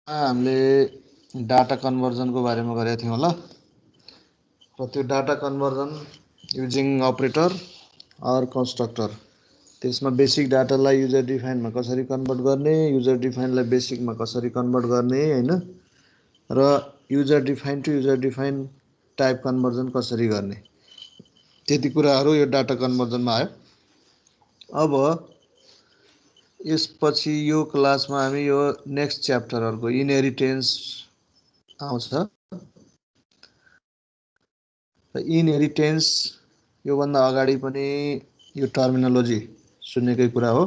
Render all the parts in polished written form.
हामीले डाटा कन्भर्जनको बारेमा गरेका थियौँ होला र त्यो data conversion using operator or constructor त्यसमा बेसिक डाटालाई युजर डिफाइनमा कसरी कन्भर्ट गर्ने युजर डिफाइनलाई बेसिकमा कसरी कन्भर्ट गर्ने हैन र user define to user define type conversion कसरी गर्ने त्यति कुराहरू यो डाटा कन्भर्जनमा आयो। अब यसपछि यो क्लासमा हामी यो नेक्स्ट च्याप्टरहरुको इनहेरिटेन्स आउँछ र इनहेरिटेन्स योभन्दा अगाडि पनि यो टर्मिनोलोजी सुनेकै कुरा हो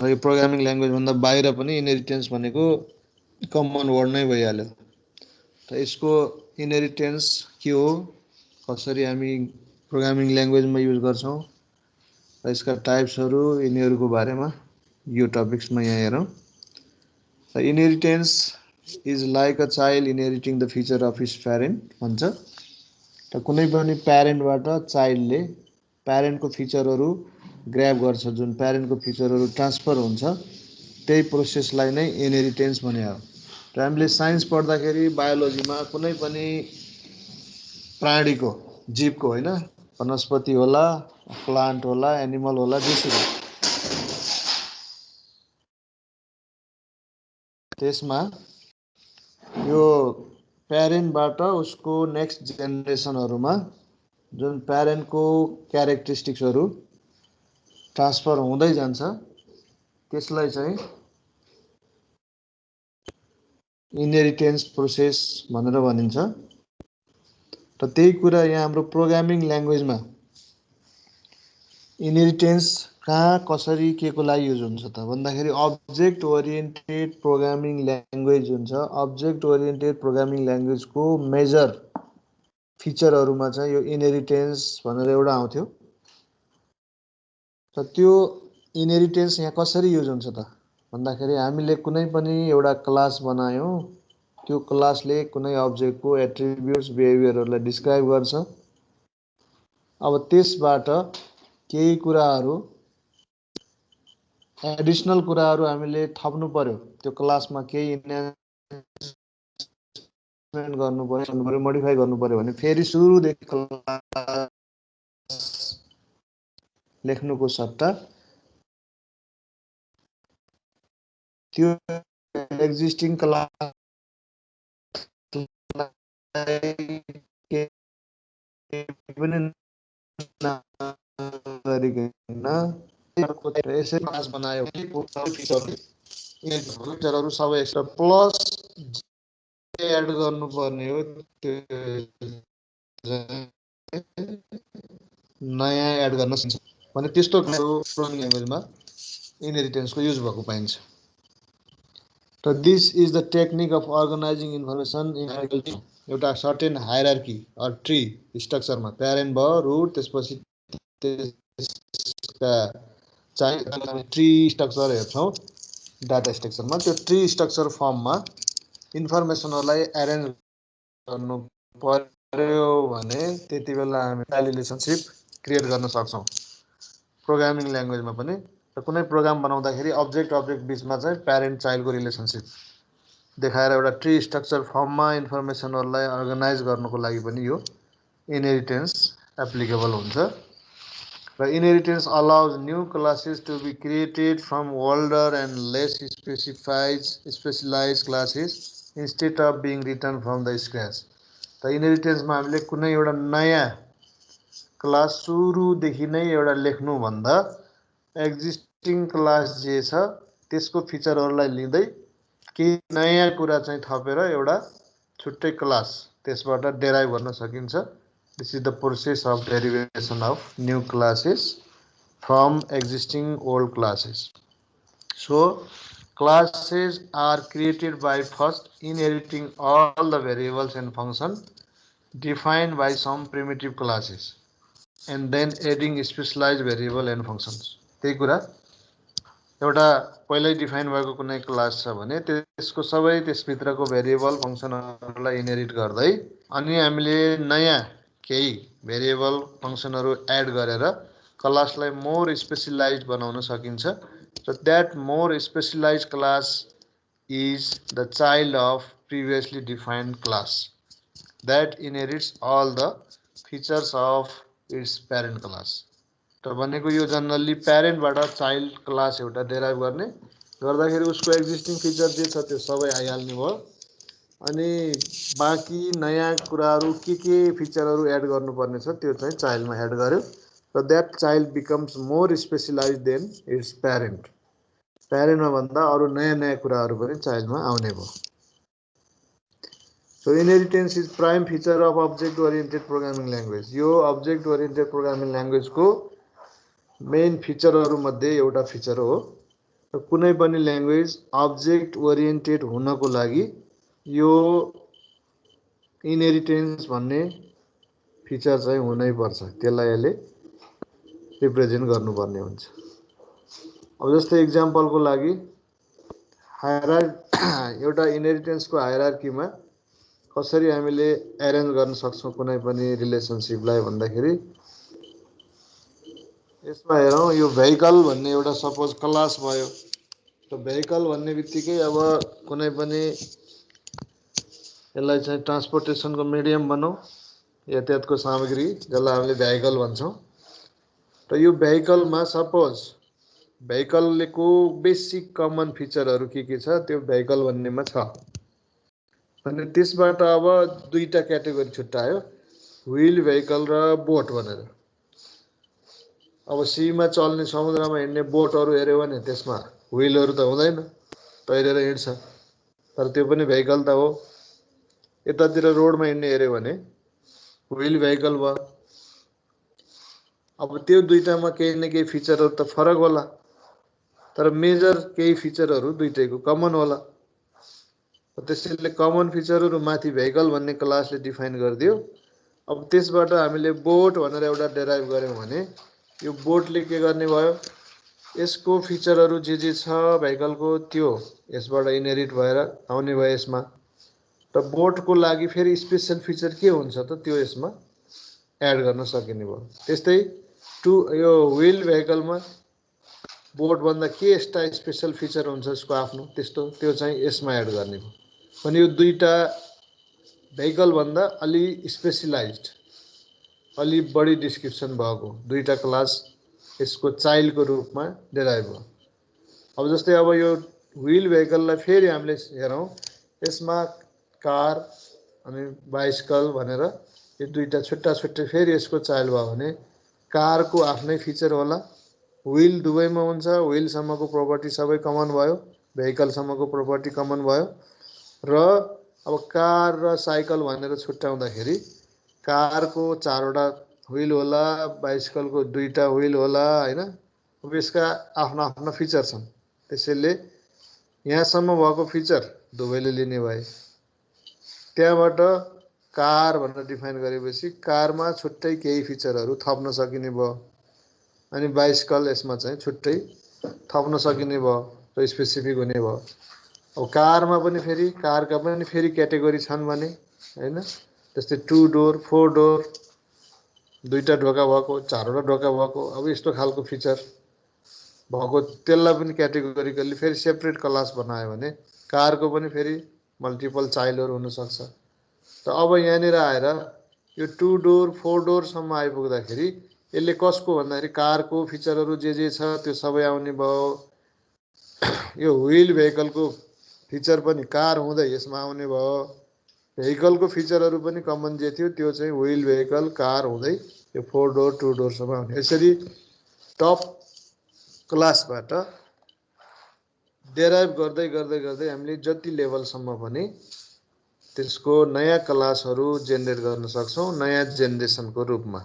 र यो प्रोग्रामिङ ल्याङ्ग्वेज भन्दा बाहिर पनि इनहेरिटेन्स भनेको कमन वर्ड नै भइहाल्यो। र यसको इनहेरिटेन्स के हो कसरी हामी प्रोग्रामिङ ल्याङ्ग्वेजमा युज गर्छौं र यसका टाइप्सहरु यिनीहरुको बारेमा यो टपिक्समा यहाँ हेरौं। र inheritance is like a child inheriting the feature of his parent भन्छ। र कुनै पनि प्यारेन्टबाट चाइल्डले प्यारेन्टको फिचरहरु ग्र्याब गर्छ जुन प्यारेन्टको फिचरहरु ट्रान्सफर हुन्छ त्यही प्रोसेसलाई नै इनहेरिटेन्स भने हो। र हामीले साइन्स पढ्दाखेरि बायोलोजीमा कुनै पनि प्राणीको जीवको हैन वनस्पति होला प्लान्ट होला एनिमल होला जेसुकै त्यसमा यो प्यारेन्टबाट उसको नेक्स्ट जेनेरेसनहरुमा जुन प्यारेन्टको क्यारेक्टरिस्टिक्सहरु ट्रान्सफर हुँदै जान्छ त्यसलाई चाहिँ इनहेरिटेन्स प्रोसेस भनेर भनिन्छ। र त्यही कुरा यहाँ हाम्रो प्रोग्रामिङ ल्याङ्ग्वेजमा इनहेरिटेन्स कहाँ कसरी केको लागि युज हुन्छ त भन्दाखेरि अब्जेक्ट ओरिएन्टेड प्रोग्रामिङ ल्याङ्ग्वेज हुन्छ। अब्जेक्ट ओरिएन्टेड प्रोग्रामिङ ल्याङ्ग्वेजको मेजर फिचरहरुमा चाहिँ यो इनहेरिटेन्स भनेर एउटा आउँथ्यो। र त्यो इनहेरिटेन्स यहाँ कसरी युज हुन्छ त भन्दाखेरि हामीले कुनै पनि एउटा क्लास बनायौं त्यो क्लासले कुनै अब्जेक्टको एट्रिब्युट्स बिहेभियरहरुलाई डिस्क्राइब गर्छ। अब त्यसबाट केही कुराहरु एडिसनल कुराहरु हामीले थप्नु पर्यो त्यो क्लासमा केही इन्हान्समेन्ट गर्नु पर्यो मोडिफाई गर्नु पर्यो भने फेरि सुरुदेखि क्लास लेख्नुको सट्टा त्यो एक्जिस्टिङ क्लासलाई पनि नगरिकन यसै क्लास बनायो फिचरहरु सबै एक्स्ट्रा प्लस एड गर्नुपर्ने हो त्यो नयाँ एड गर्न सक्छ भने त्यस्तो प्रोग्रामिङ ल्याङ्ग्वेजमा इनहेरिटेन्सको युज भएको पाइन्छ। र this is the technique of organizing information in hierarchy एउटा सर्टेन हायरार्की अर ट्री स्ट्रक्चरमा प्यारेन्ट भयो रुट त्यसपछि त्यसका चाहिँ ट्री स्ट्रक्चर हेर्छौं डाटा स्ट्रक्चरमा त्यो ट्री स्ट्रक्चर फर्ममा इन्फर्मेसनहरुलाई एरेन्ज गर्नु पर्यो भने त्यतिबेला हामी चाइल्ड रिलेसनशिप क्रिएट गर्न सक्छौं प्रोग्रामिङ ल्याङ्ग्वेजमा पनि। र कुनै प्रोग्राम बनाउँदाखेरि अब्जेक्ट बीचमा चाहिँ प्यारेन्ट चाइल्डको रिलेसनशिप देखाएर एउटा ट्री स्ट्रक्चर फर्ममा इन्फर्मेसनहरुलाई अर्गनाइज गर्नको लागि पनि यो इनहेरिटेन्स एप्लिकेबल हुन्छ। र inheritance allows new classes to be created from older and less specialised classes instead of being written from the scratch. त इनहेरिटेन्समा हामीले कुनै एउटा नयाँ क्लास सुरुदेखि नै एउटा लेख्नु भन्दा एक्जिस्टिङ क्लास जे छ त्यसको फिचरहरुलाई लिँदै केही नयाँ कुरा चाहिँ थपेर एउटा छुट्टै क्लास त्यसबाट डेराइभ गर्न सकिन्छ। This is the process of derivation of new classes from existing old classes. So classes are created by first inheriting all the variables and functions defined by some primitive classes and then adding specialized variable and functions। त्यही कुरा एउटा पहिल्यै define भएको कुनै class छ भने त्यसको सबै त्यसभित्रको भेरिएबल फंक्सनहरुलाई इनहेरिट गर्दै अनि हामीले नयाँ केही भेरिएबल फंक्सनहरु एड गरेर क्लासलाई मोर स्पेशलाइज्ड बनाउन सकिन्छ। So that more specialized class is the child of previously defined class that inherits all the features of its parent class. त भनेको यो जनरली प्यारेन्टबाट चाइल्ड क्लास एउटा डेराइभ गर्ने गर्दाखेरि उसको एक्जिस्टिङ फिचर जे छ त्यो सबै आइहाल्ने भयो अनि बाँकी नयाँ कुराहरू के फिचरहरू एड गर्नुपर्ने छ त्यो चाहिँ चाइल्डमा एड गर्यो र that child becomes more specialize than its parent प्यारेन्टमा भन्दा अरू नयाँ नयाँ कुराहरू पनि चाइल्डमा आउने भयो. So inheritance is prime feature of object oriented programming language. यो अब्जेक्ट ओरिएन्टेड प्रोग्रामिङ ल्याङ्ग्वेजको मेन फिचरहरूमध्ये एउटा फिचर हो. कुनै पनि ल्याङ्ग्वेज अब्जेक्ट ओरिएन्टेड हुनको लागि यो इनहेरिटेन्स भन्ने फिचर चाहिँ हुनैपर्छ. त्यसलाई यसले रिप्रेजेन्ट गर्नुपर्ने हुन्छ. अब जस्तै इक्जाम्पलको लागि एउटा इनहेरिटेन्सको हायरार्कीमा कसरी हामीले एरेन्ज गर्न सक्छौँ कुनै पनि रिलेसनसिपलाई भन्दाखेरि यसमा हेरौँ. यो भेहिकल भन्ने एउटा सपोज क्लास भयो. त भेहिकल भन्ने बित्तिकै अब कुनै पनि यसलाई चाहिँ ट्रान्सपोर्टेसनको मिडियम भनौँ यातायातको सामग्री जसलाई हामीले भेहिकल भन्छौँ. त यो भेहिकलमा सपोज भेहिकलको बेसिक कमन फिचरहरू के छ त्यो भेहिकल भन्नेमा छ. अनि त्यसबाट अब दुईटा क्याटेगोरी छुट्यायो व्हील भेहिकल र बोट भनेर. अब सीमा चल्ने समुद्रमा हिँड्ने बोटहरू हेऱ्यो भने त्यसमा व्हीलहरू त हुँदैन तैरेर हिँड्छ तर त्यो पनि भेहिकल त हो. यतातिर रोडमा हिँड्ने हेऱ्यो भने व्हील भेहिकल भयो. अब त्यो दुईटामा केही न केही फिचरहरू त फरक होला तर मेजर केही फिचरहरू दुईटैको कमन होला. त्यसैले कमन फिचरहरू माथि भेहिकल भन्ने क्लासले डिफाइन गरिदियो. अब त्यसबाट हामीले बोट भनेर एउटा डेराइभ गऱ्यौँ भने यो बोटले के गर्ने भयो यसको फिचरहरू जे छ भेहिकलको त्यो यसबाट इनहेरिट भएर आउने भयो यसमा. र बोटको लागि फेरि स्पेसल फिचर के हुन्छ त त्यो यसमा एड गर्न सकिने भयो. त्यस्तै यो व्हील भेहिकलमा बोटभन्दा के यस्ता स्पेसल फिचर हुन्छ यसको आफ्नो त्यस्तो त्यो चाहिँ यसमा एड गर्ने भयो. अनि यो दुईटा भेहिकलभन्दा अलि स्पेसलाइज्ड अलि बढी डिस्क्रिप्सन भएको दुईटा क्लास यसको चाइल्डको रूपमा डेराइभ भयो. अब जस्तै अब यो व्हील भेहिकललाई फेरि हामीले हेरौँ यसमा कार अनि बाइसिकल भनेर यो दुईटा छुट्टा छुट्टै फेरि यसको चाइल्ड भयो भने कारको आफ्नै फिचर होला. व्हील दुवैमा हुन्छ. व्हीलसम्मको प्रोपर्टी सबै कमन भयो भेहिकलसम्मको प्रोपर्टी कमन भयो. र अब कार र साइकल भनेर छुट्याउँदाखेरि कारको 4वटा व्हील होला बाइसिकलको 2टा व्हील होला हैन. अब यसका आफ्ना आफ्ना फिचर छन्. त्यसैले यहाँसम्म भएको फिचर दुवैले लिने भए त्यहाँबाट कार भनेर डिफाइन गरेपछि कारमा छुट्टै केही फिचरहरू थप्न सकिने भयो अनि बाइसिकल यसमा चाहिँ छुट्टै थप्न सकिने भयो र स्पेसिफिक हुने भयो. अब कारमा पनि फेरि कारका पनि फेरि क्याटेगोरी छन् भने हैन. जस्तै 2 डोर 4 डोर 2टा ढोका भएको 4वटा ढोका भएको अब यस्तो खालको फिचर भएको त्यसलाई पनि क्याटेगोरिकली फेरि सेपरेट क्लास बनायो भने कारको पनि फेरि मल्टिपल चाइल्डहरू हुनसक्छ. त अब यहाँनिर आएर यो 2 डोर 4 डोरसम्म आइपुग्दाखेरि यसले कसको भन्दाखेरि कारको फिचरहरू जे छ त्यो सबै आउने भयो. यो व्हील भेहिकलको फिचर पनि कार हुँदै यसमा आउने भयो. भेहिकलको फिचरहरू पनि कमन जे थियो त्यो चाहिँ व्हील भेहिकल कार हुँदै यो 4 डोर 2 डोरसम्म आउने. यसरी टप क्लासबाट डेराइभ गर्दै गर्दै गर्दै हामीले जति लेभलसम्म पनि त्यसको नयाँ क्लासहरू जेनेरेट गर्न सक्छौँ नयाँ जेनेरेसनको रूपमा.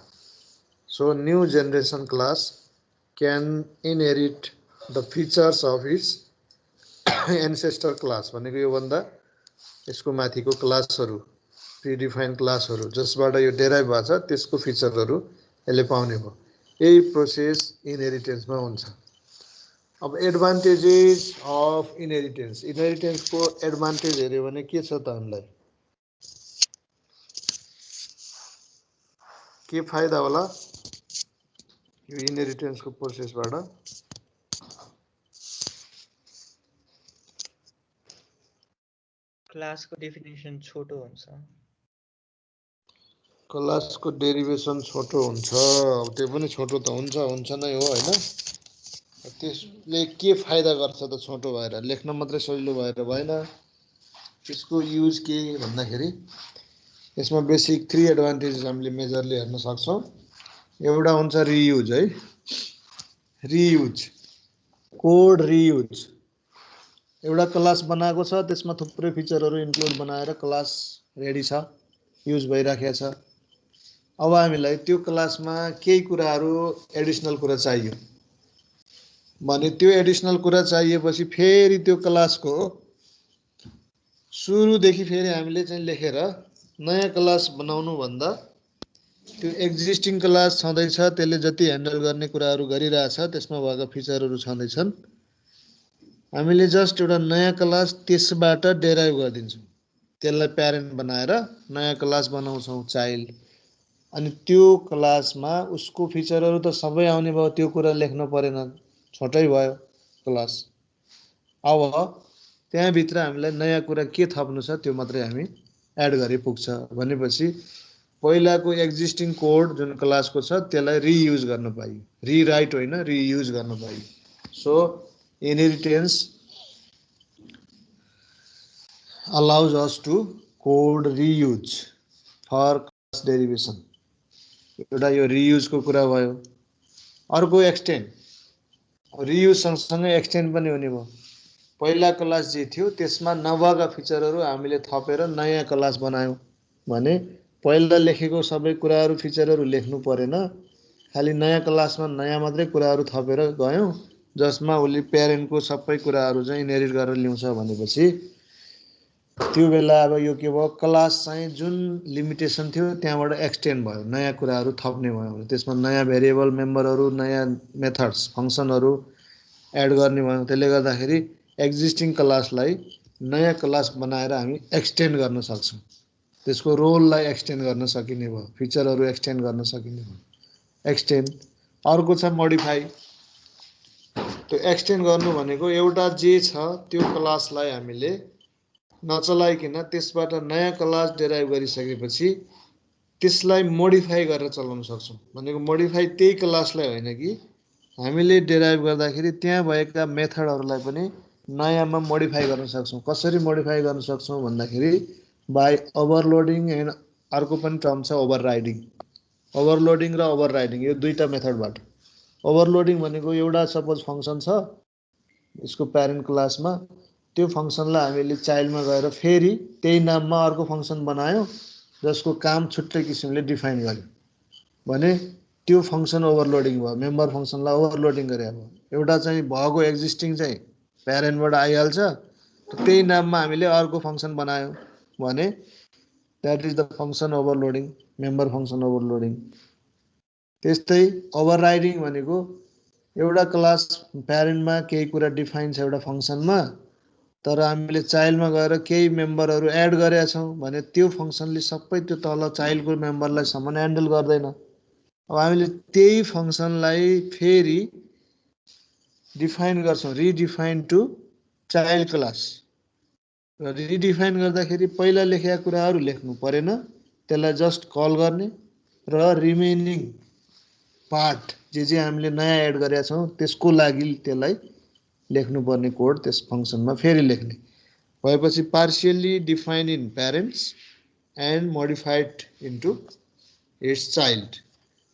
So new generation class can inherit the features of its ancestor class भनेको योभन्दा यसको माथिको क्लासहरू प्रिडिफाइन क्लासहरू जसबाट यो डेराइभ भएको छ त्यसको फिचरहरू यसले पाउने भयो. यही प्रोसेस इनहेरिटेन्समा हुन्छ. अब एडभान्टेजेस अफ इनहेरिटेन्स. इनहेरिटेन्सको एडभान्टेज हेऱ्यो भने के छ त हामीलाई के फाइदा होला यो इनहेरिटेन्सको प्रोसेसबाट. क्लासको डेफिनेसन छोटो हुन्छ। क्लासको डेरिभेसन छोटो हुन्छ, अब त्यो पनि छोटो त हुन्छ नै हो होइन। त्यसले के फाइदा गर्छ त छोटो भएर? लेख्न मात्रै सजिलो भएर भएन। त्यसको युज के भन्दाखेरि यसमा बेसिक 3 एडभान्टेजेस हामीले मेजरली हेर्न सक्छौँ। एउटा हुन्छ रियुज है, रियुज कोड रियुज। एउटा क्लास बनाएको छ, त्यसमा थुप्रै फिचरहरू इन्क्लुड बनाएर क्लास रेडी छ, युज भइराखेको छ। अब हामीलाई त्यो क्लासमा केही कुराहरू एडिसनल कुरा चाहियो भने त्यो एडिसनल कुरा चाहिएपछि फेरि त्यो क्लासको सुरुदेखि फेरि हामीले चाहिँ लेखेर नयाँ क्लास बनाउनु भन्दा त्यो एक्जिस्टिङ क्लास छँदैछ, त्यसले जति ह्यान्डल गर्ने कुराहरू गरिरहेछ, त्यसमा भएका फिचरहरू छँदैछन्, हामीले जस्ट एउटा नयाँ क्लास त्यसबाट डेराइभ गरिदिन्छौँ। त्यसलाई प्यारेन्ट बनाएर नयाँ क्लास बनाउँछौँ चाइल्ड। अनि त्यो क्लासमा उसको फिचरहरू त सबै आउने भयो, त्यो कुरा लेख्न परेन, छोटै भयो क्लास। अब त्यहाँभित्र हामीलाई नयाँ कुरा के थप्नु छ त्यो मात्रै हामी एड गरे पुग्छ। भनेपछि पहिलाको एक्जिस्टिङ कोड जुन क्लासको छ त्यसलाई रियुज गर्न पाइयो, रिराइट होइन रियुज गर्न पाइयो। So inheritance allows us to code reuse for class derivation. एउटा यो रियुजको कुरा भयो। अर्को एक्सटेन्ड, रियुज सँगसँगै एक्सटेन्ड पनि हुने भयो। पहिला क्लास जे थियो त्यसमा नभएका फिचरहरू हामीले थपेर नयाँ क्लास बनायौँ भने पहिला लेखेको सबै कुराहरू फिचरहरू लेख्नु परेन, खालि नयाँ क्लासमा नयाँ मात्रै कुराहरू थपेर गयौँ, जसमा उसले प्यारेन्टको सबै कुराहरू चाहिँ इनहेरिट गरेर ल्याउँछ। भनेपछि त्यो बेला अब यो के भयो, क्लास चाहिँ जुन लिमिटेसन थियो त्यहाँबाट एक्सटेन्ड भयो, नयाँ कुराहरू थप्ने भयो। त्यसमा नयाँ भेरिएबल मेम्बरहरू, नयाँ मेथड्स फङ्सनहरू एड गर्ने भयो। त्यसले गर्दाखेरि एक्जिस्टिङ क्लासलाई नयाँ क्लास बनाएर हामी एक्सटेन्ड गर्न सक्छौँ, त्यसको रोललाई एक्सटेन्ड गर्न सकिने भयो, फिचरहरू एक्सटेन्ड गर्न सकिने भयो, एक्सटेन्ड। अर्को छ मोडिफाई। त्यो एक्सटेन्ड गर्नु भनेको एउटा जे छ त्यो क्लासलाई हामीले नचलाइकन त्यसबाट नयाँ क्लास डेराइभ गरिसकेपछि त्यसलाई मोडिफाई गरेर चलाउन सक्छौँ। भनेको मोडिफाई त्यही क्लासलाई होइन कि हामीले डेराइभ गर्दाखेरि त्यहाँ भएका मेथडहरूलाई पनि नयाँमा मोडिफाई गर्न सक्छौँ। कसरी मोडिफाई गर्न सक्छौँ भन्दाखेरि बाई ओभरलोडिङ एन्ड अर्को पनि टर्म छ ओभरराइडिङ। ओभरलोडिङ र ओभरराइडिङ यो दुईवटा मेथडबाट। ओभरलोडिङ भनेको एउटा सपोज फङ्सन छ यसको प्यारेन्ट क्लासमा, त्यो फङ्सनलाई हामीले चाइल्डमा गएर फेरि त्यही नाममा अर्को फङ्सन बनायौँ जसको काम छुट्टै किसिमले डिफाइन गर्यो भने त्यो फङ्सन ओभरलोडिङ भयो, मेम्बर फङ्सनलाई ओभरलोडिङ गरे भयो। एउटा चाहिँ भएको एक्जिस्टिङ चाहिँ प्यारेन्टबाट आइहाल्छ, त्यही नाममा हामीले अर्को फङ्सन बनायौँ भने that is the function overloading, member function overloading. त्यस्तै ओभरराइडिङ भनेको एउटा क्लास प्यारेन्टमा केही कुरा डिफाइन छ एउटा फङ्सनमा, तर हामीले चाइल्डमा गएर केही मेम्बरहरू एड गरेका छौँ भने त्यो फङ्सनले सबै त्यो तल चाइल्डको मेम्बरलाई सम्म ह्यान्डल गर्दैन। अब हामीले त्यही फङ्सनलाई फेरि डिफाइन गर्छौँ, रिडिफाइन टु चाइल्ड क्लास। र रिडिफाइन गर्दाखेरि पहिला लेखेका कुराहरू लेख्नु परेन, त्यसलाई जस्ट कल गर्ने र रिमेनिङ पार्ट जे हामीले नयाँ एड गरेका छौँ त्यसको लागि त्यसलाई लेख्नुपर्ने कोड त्यस फङ्सनमा फेरि लेख्ने भएपछि partially define in parents and modified into it's child.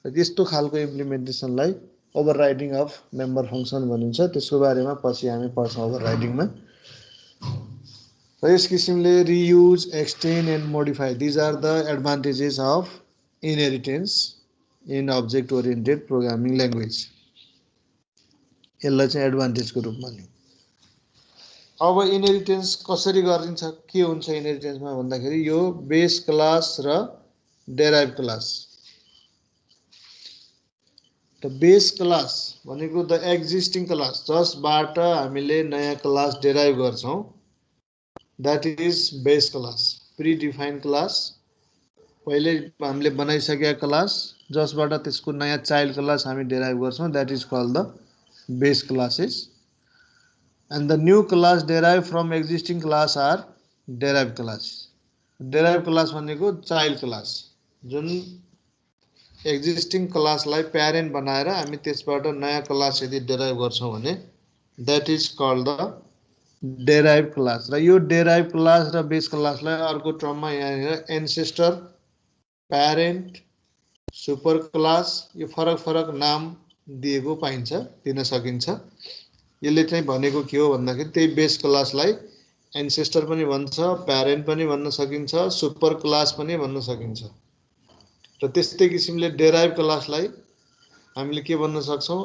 त्यस्तो खालको इम्प्लिमेन्टेसनलाई ओभरराइडिङ अफ मेम्बर फङ्सन भनिन्छ। त्यसको बारेमा पछि हामी पढ्छौँ ओभरराइडिङमा। र यस किसिमले reuse, extend and modify, these are the advantages of inheritance in object oriented programming language. यसलाई चाहिँ एडभान्टेजको रूपमा लिउँ। अब इनहेरिटेन्स कसरी गरिन्छ, के हुन्छ इनहेरिटेन्समा भन्दाखेरि यो बेस क्लास र derive class. The base class भनेको द एक्जिस्टिङ क्लास जसबाट हामीले नयाँ क्लास डेराइभ गर्छौँ, that is base class. Predefined class, पहिले हामीले बनाइसकेका क्लास जसबाट त्यसको नयाँ चाइल्ड क्लास हामी डेराइभ गर्छौँ, that is called the base classes. And the new class derive from existing class are derive class. Derive class भनेको चाइल्ड क्लास, जुन एक्जिस्टिङ क्लासलाई प्यारेन्ट बनाएर हामी त्यसबाट नयाँ क्लास यदि डेराइभ गर्छौँ भने that is called the derive class. र यो डेराइभ क्लास र बेस क्लासलाई अर्को टर्ममा यहाँनिर एन्सेस्टर, प्यारेन्ट, सुपर क्लास, यो फरक फरक नाम दिएको पाइन्छ, दिन सकिन्छ। यसले चाहिँ भनेको के हो भन्दाखेरि त्यही बेस क्लासलाई एन्सेस्टर पनि भन्छ, प्यारेन्ट पनि भन्न सकिन्छ, सुपर क्लास पनि भन्न सकिन्छ। र त्यस्तै किसिमले डेराइभ क्लासलाई हामीले के भन्न सक्छौँ,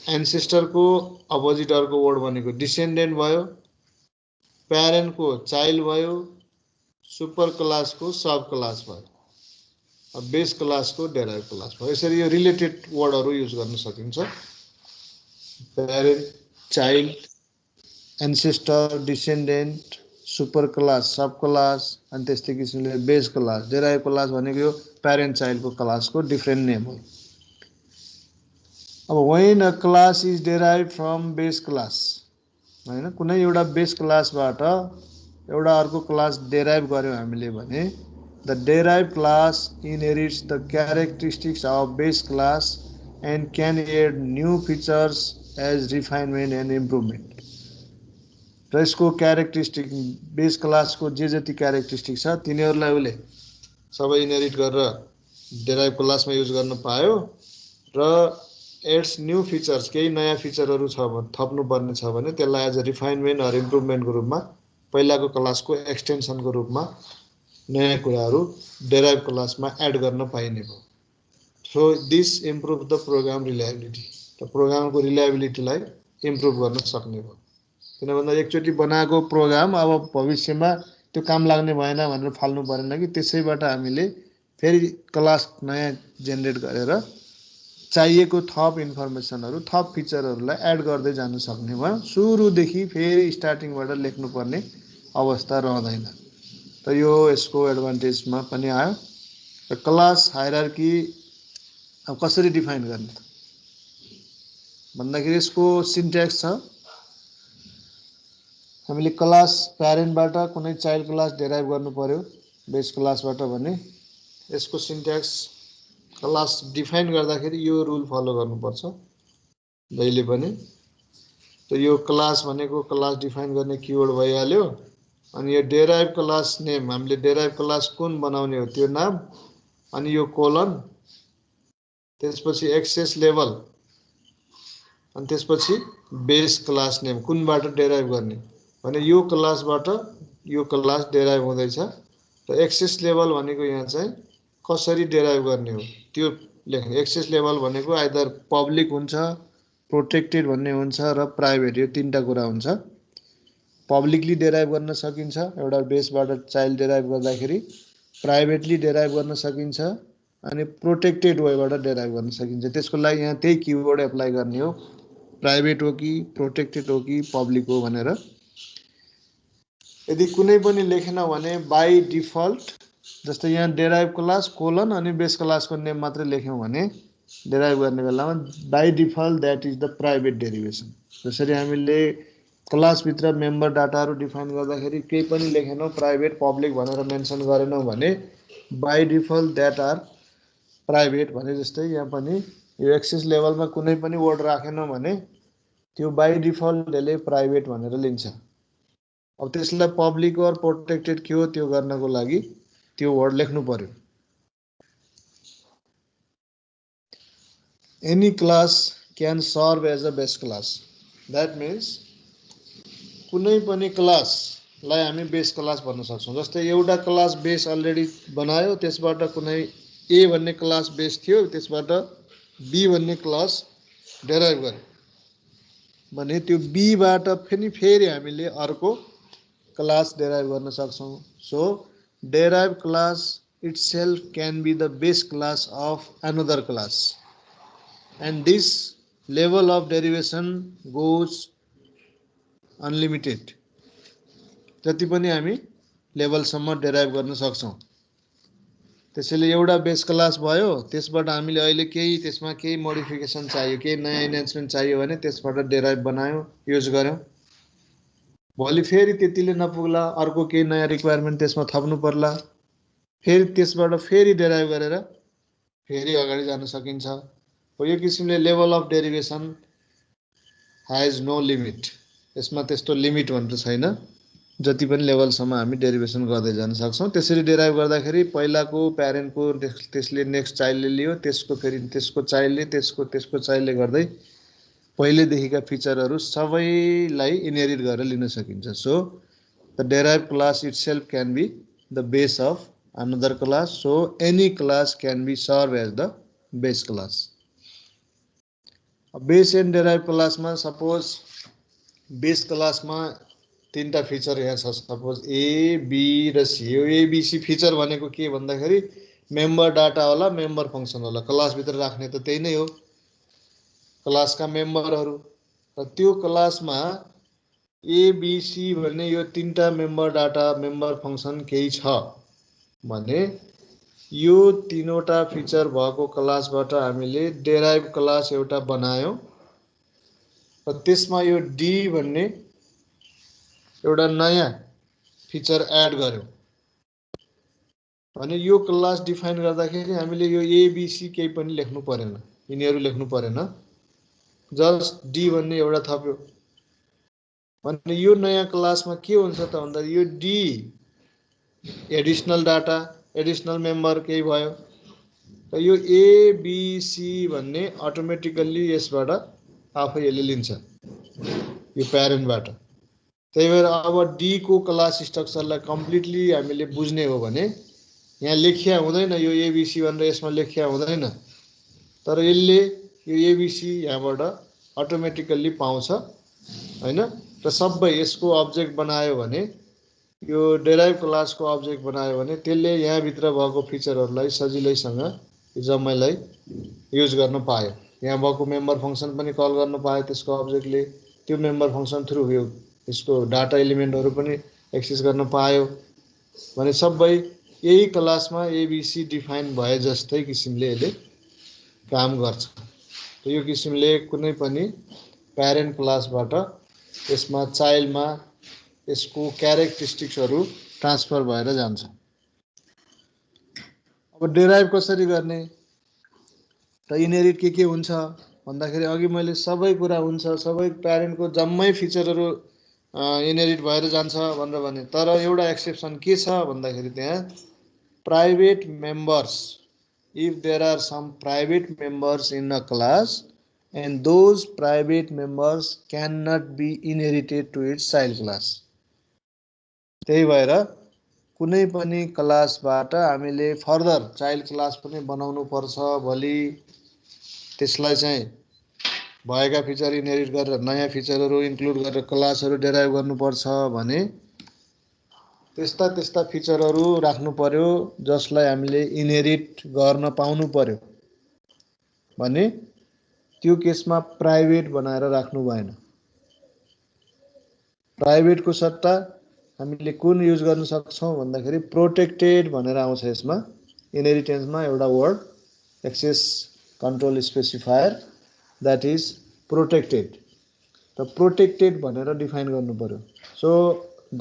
एन्सेस्टरको अपोजिट अर्को वर्ड भनेको डिसेन्डेन्ट भयो, प्यारेन्टको चाइल्ड भयो, सुपर क्लासको सब क्लास भयो, बेस क्लासको डेराइभ क्लास भयो। यसरी यो रिलेटेड वर्डहरू युज गर्न सकिन्छ। Parent, child, ancestor, descendant, super class, sub class, अनि त्यस्तै किसिमले बेस क्लास। डेराइभ क्लास भनेको यो प्यारेन्ट चाइल्डको क्लासको डिफ्रेन्ट नेम हो। अब when a class is derived from base class, हैन, कुनै एउटा बेस क्लासबाट एउटा अर्को क्लास डेराइभ गर्यौँ हामीले भने the derive class inherits the characteristics of base class and can add new features as refinement and improvement. र यसको क्यारेक्टरिस्टिक, बेस क्लासको जे जति क्यारेक्टरिस्टिक छ तिनीहरूलाई उसले सबै इनहेरिट गरेर डेराइभ क्लासमा युज गर्न पायो र एड्स न्यू फिचर्स, केही नयाँ फिचरहरू छ भने थप्नुपर्ने छ भने त्यसलाई एज अ रिफाइनमेन्ट अर इम्प्रुभमेन्टको रूपमा, पहिलाको क्लासको एक्सटेन्सनको रूपमा नयाँ कुराहरू डेराइभ क्लासमा एड गर्न पाइने भयो। So this improve the program reliability. र प्रोग्रामको रिलायबिलिटीलाई इम्प्रुभ गर्न सक्ने भयो। किन भन्दा एकचोटि बनाएको प्रोग्राम अब भविष्यमा त्यो काम लाग्ने भएन भनेर फाल्नु परेन कि, त्यसैबाट हामीले फेरि क्लास नयाँ जेनेरेट गरेर चाहिएको थप इन्फर्मेसनहरू, थप फिचरहरूलाई एड गर्दै जान सक्ने भयो। सुरुदेखि फेरि स्टार्टिङबाट लेख्नुपर्ने अवस्था रहँदैन। त यो यसको एडभान्टेजमा पनि आयो। र क्लास हायरार्की अब कसरी डिफाइन गर्ने त भन्दाखेरि यसको सिन्ट्याक्स छ। हामीले क्लास प्यारेन्टबाट कुनै चाइल्ड क्लास डेराइभ गर्नु पर्यो बेस क्लासबाट भने यसको सिन्ट्याक्स क्लास डिफाइन गर्दाखेरि यो रुल फलो गर्नुपर्छ जहिले पनि। त यो क्लास भनेको क्लास डिफाइन गर्ने किवर्ड भइहाल्यो। अनि यो डेराइभ क्लास नेम, हामीले डेराइभ क्लास कुन बनाउने हो त्यो नाम, अनि यो कोलन, त्यसपछि एक्सेस लेभल, अनि त्यसपछि बेस क्लास नेम, कुनबाट डेराइभ गर्ने भने यो क्लासबाट यो क्लास डेराइभ हुँदैछ। र एक्सेस लेभल भनेको यहाँ चाहिँ कसरी डेराइभ गर्ने हो त्यो लेख्ने। एक्सेस लेभल भनेको आइदर पब्लिक हुन्छ, प्रोटेक्टेड भन्ने हुन्छ र प्राइभेट, यो तीनटा कुरा हुन्छ। पब्लिकली डेराइभ गर्न सकिन्छ एउटा बेसबाट चाइल्ड डेराइभ गर्दाखेरि, प्राइभेटली डेराइभ गर्न सकिन्छ, अनि प्रोटेक्टेड वेबाट डेराइभ गर्न सकिन्छ। त्यसको लागि यहाँ त्यही किवर्ड एप्लाई गर्ने हो, प्राइभेट हो कि प्रोटेक्टेड हो कि पब्लिक हो भनेर। यदि कुनै पनि लेखेन भने बाई डिफल्ट, जस्तै यहाँ डेराइभ क्लास कोलन अनि बेस क्लासको नेम मात्रै लेख्यौँ भने डेराइभ गर्ने बेलामा by default that is the private derivation. जसरी हामीले क्लासभित्र मेम्बर डाटाहरू डिफाइन गर्दाखेरि केही पनि लेखेनौँ, प्राइभेट पब्लिक भनेर मेन्सन गरेनौँ भने by default that are private भने जस्तै यहाँ पनि यो एक्सेस लेभलमा कुनै पनि वर्ड राखेनौँ भने त्यो बाई डिफल्ट त्यसले प्राइभेट भनेर लिन्छ। अब त्यसलाई पब्लिक अर प्रोटेक्टेड के हो त्यो गर्नको लागि त्यो वर्ड लेख्नु पर्यो। Any class can serve as a base class. That means कुनै पनि क्लासलाई हामी बेस क्लास भन्न सक्छौँ। जस्तै एउटा क्लास बेस अलरेडी बनायो, त्यसबाट कुनै ए भन्ने क्लास बेस थियो, त्यसबाट बी भन्ने क्लास डेराइभ गर्यो भने त्यो बीबाट फेरि हामीले अर्को क्लास डेराइभ गर्न सक्छौँ। So derive class itself can be the base class of another class and this level of derivation goes unlimited। जति पनि हामी लेभलसम्म डेराइभ गर्न सक्छौँ। त्यसैले एउटा बेस क्लास भयो, त्यसबाट हामीले अहिले केही त्यसमा केही मोडिफिकेसन चाहियो, केही नयाँ इन्हान्समेन्ट चाहियो भने त्यसबाट डेराइभ बनायौँ, युज गऱ्यौँ। भोलि फेरि त्यतिले नपुग्ला, अर्को केही नयाँ रिक्वायरमेन्ट त्यसमा थप्नु पर्ला, फेरि त्यसबाट फेरि डेराइभ गरेर फेरि अगाडि जान सकिन्छ। हो यो किसिमले level of derivation has no limit, यसमा त्यस्तो लिमिट भनेर छैन, जति पनि लेभलसम्म हामी डेरिभेसन गर्दै जान सक्छौँ। त्यसरी डेराइभ गर्दाखेरि पहिलाको प्यारेन्टको त्यसले नेक्स्ट चाइल्डले लियो, त्यसको फेरि त्यसको चाइल्डले त्यसको चाइल्डले गर्दै पहिलेदेखिका फिचरहरू सबैलाई इनहेरिट गरेर लिन सकिन्छ। So the derive class itself can be the base of another class, so any class can be serve as the base class. Base and derive क्लासमा सपोज बेस क्लासमा तीनटा फिचर यहाँ छ, सपोज ए बी र C. यो ABC feature भनेको के भन्दाखेरि मेम्बर डाटा होला, मेम्बर फङ्सन होला, क्लासभित्र राख्ने त त्यही नै हो, क्लासका मेम्बरहरू। र त्यो क्लासमा एबीसी भन्ने यो तीनटा मेम्बर डाटा मेम्बर फङ्सन केही छ भने यो तीनवटा फिचर भएको क्लासबाट हामीले डेराइभ क्लास एउटा बनायौँ र त्यसमा यो डी भन्ने एउटा नयाँ फिचर एड गर्यौँ भने यो क्लास डिफाइन गर्दाखेरि हामीले यो एबीसी केही पनि लेख्नु परेन, यिनीहरू लेख्नु परेन, जस्ट डी भन्ने एउटा थप्यो भने यो नयाँ क्लासमा के हुन्छ त भन्दा यो D additional data, additional member केही भयो र यो एबीसी भन्ने अटोमेटिकल्ली यसबाट आफै यसले लिन्छ यो प्यारेन्टबाट। त्यही भएर अब डी को क्लास स्ट्रक्चरलाई कम्प्लिटली हामीले बुझ्ने हो भने यहाँ लेखिया हुँदैन, यो एबीसी भनेर यसमा लेखिया हुँदैन, तर यसले यो एबीसी यहाँबाट अटोमेटिकल्ली पाउँछ हैन। र सबै यसको अब्जेक्ट बनायो भने, यो डेराइभ क्लासको अब्जेक्ट बनायो भने त्यसले यहाँभित्र भएको फिचरहरूलाई सजिलैसँग जम्मैलाई युज गर्न पायो। यहाँ भएको मेम्बर फङ्सन पनि कल गर्न पायो त्यसको अब्जेक्टले, त्यो मेम्बर फङ्सन थ्रु यो यसको डाटा एलिमेन्टहरू पनि एक्सेस गर्न पायो भने सबै यही क्लासमा एबीसी डिफाइन भए जस्तै किसिमले यसले काम गर्छ। र यो किसिमले कुनै पनि प्यारेन्ट क्लासबाट यसमा चाइल्डमा यसको क्यारेक्टरिस्टिक्सहरू ट्रान्सफर भएर जान्छ। अब डेराइभ कसरी गर्ने र इनहेरिट के हुन्छ भन्दाखेरि अघि मैले सबै कुरा हुन्छ, सबै प्यारेन्टको जम्मै फिचरहरू इनहेरिट भएर जान्छ भनेर भने, तर एउटा एक्सेप्सन के छ भन्दाखेरि त्यहाँ private members, if there are some private members in a class and those private members cannot be inherited to its child class. त्यही भएर कुनै पनि क्लासबाट हामीले फर्दर चाइल्ड क्लास पनि बनाउनु पर्छ भोलि, त्यसलाई चाहिँ भएका फिचर इनहेरिट गरेर नयाँ फिचरहरू इन्क्लुड गरेर क्लासहरू डेराइभ गर्नुपर्छ भने त्यस्ता त्यस्ता फिचरहरू राख्नु पर्यो जसलाई हामीले इनहेरिट गर्न पाउनु पर्यो भने त्यो केसमा प्राइभेट बनाएर राख्नु भएन। प्राइभेटको सट्टा हामीले कुन युज गर्न सक्छौँ भन्दाखेरि प्रोटेक्टेड भनेर आउँछ यसमा, इनहेरिटेन्समा एउटा word access control specifier that is protected, र प्रोटेक्टेड भनेर डिफाइन गर्नु पर्यो। So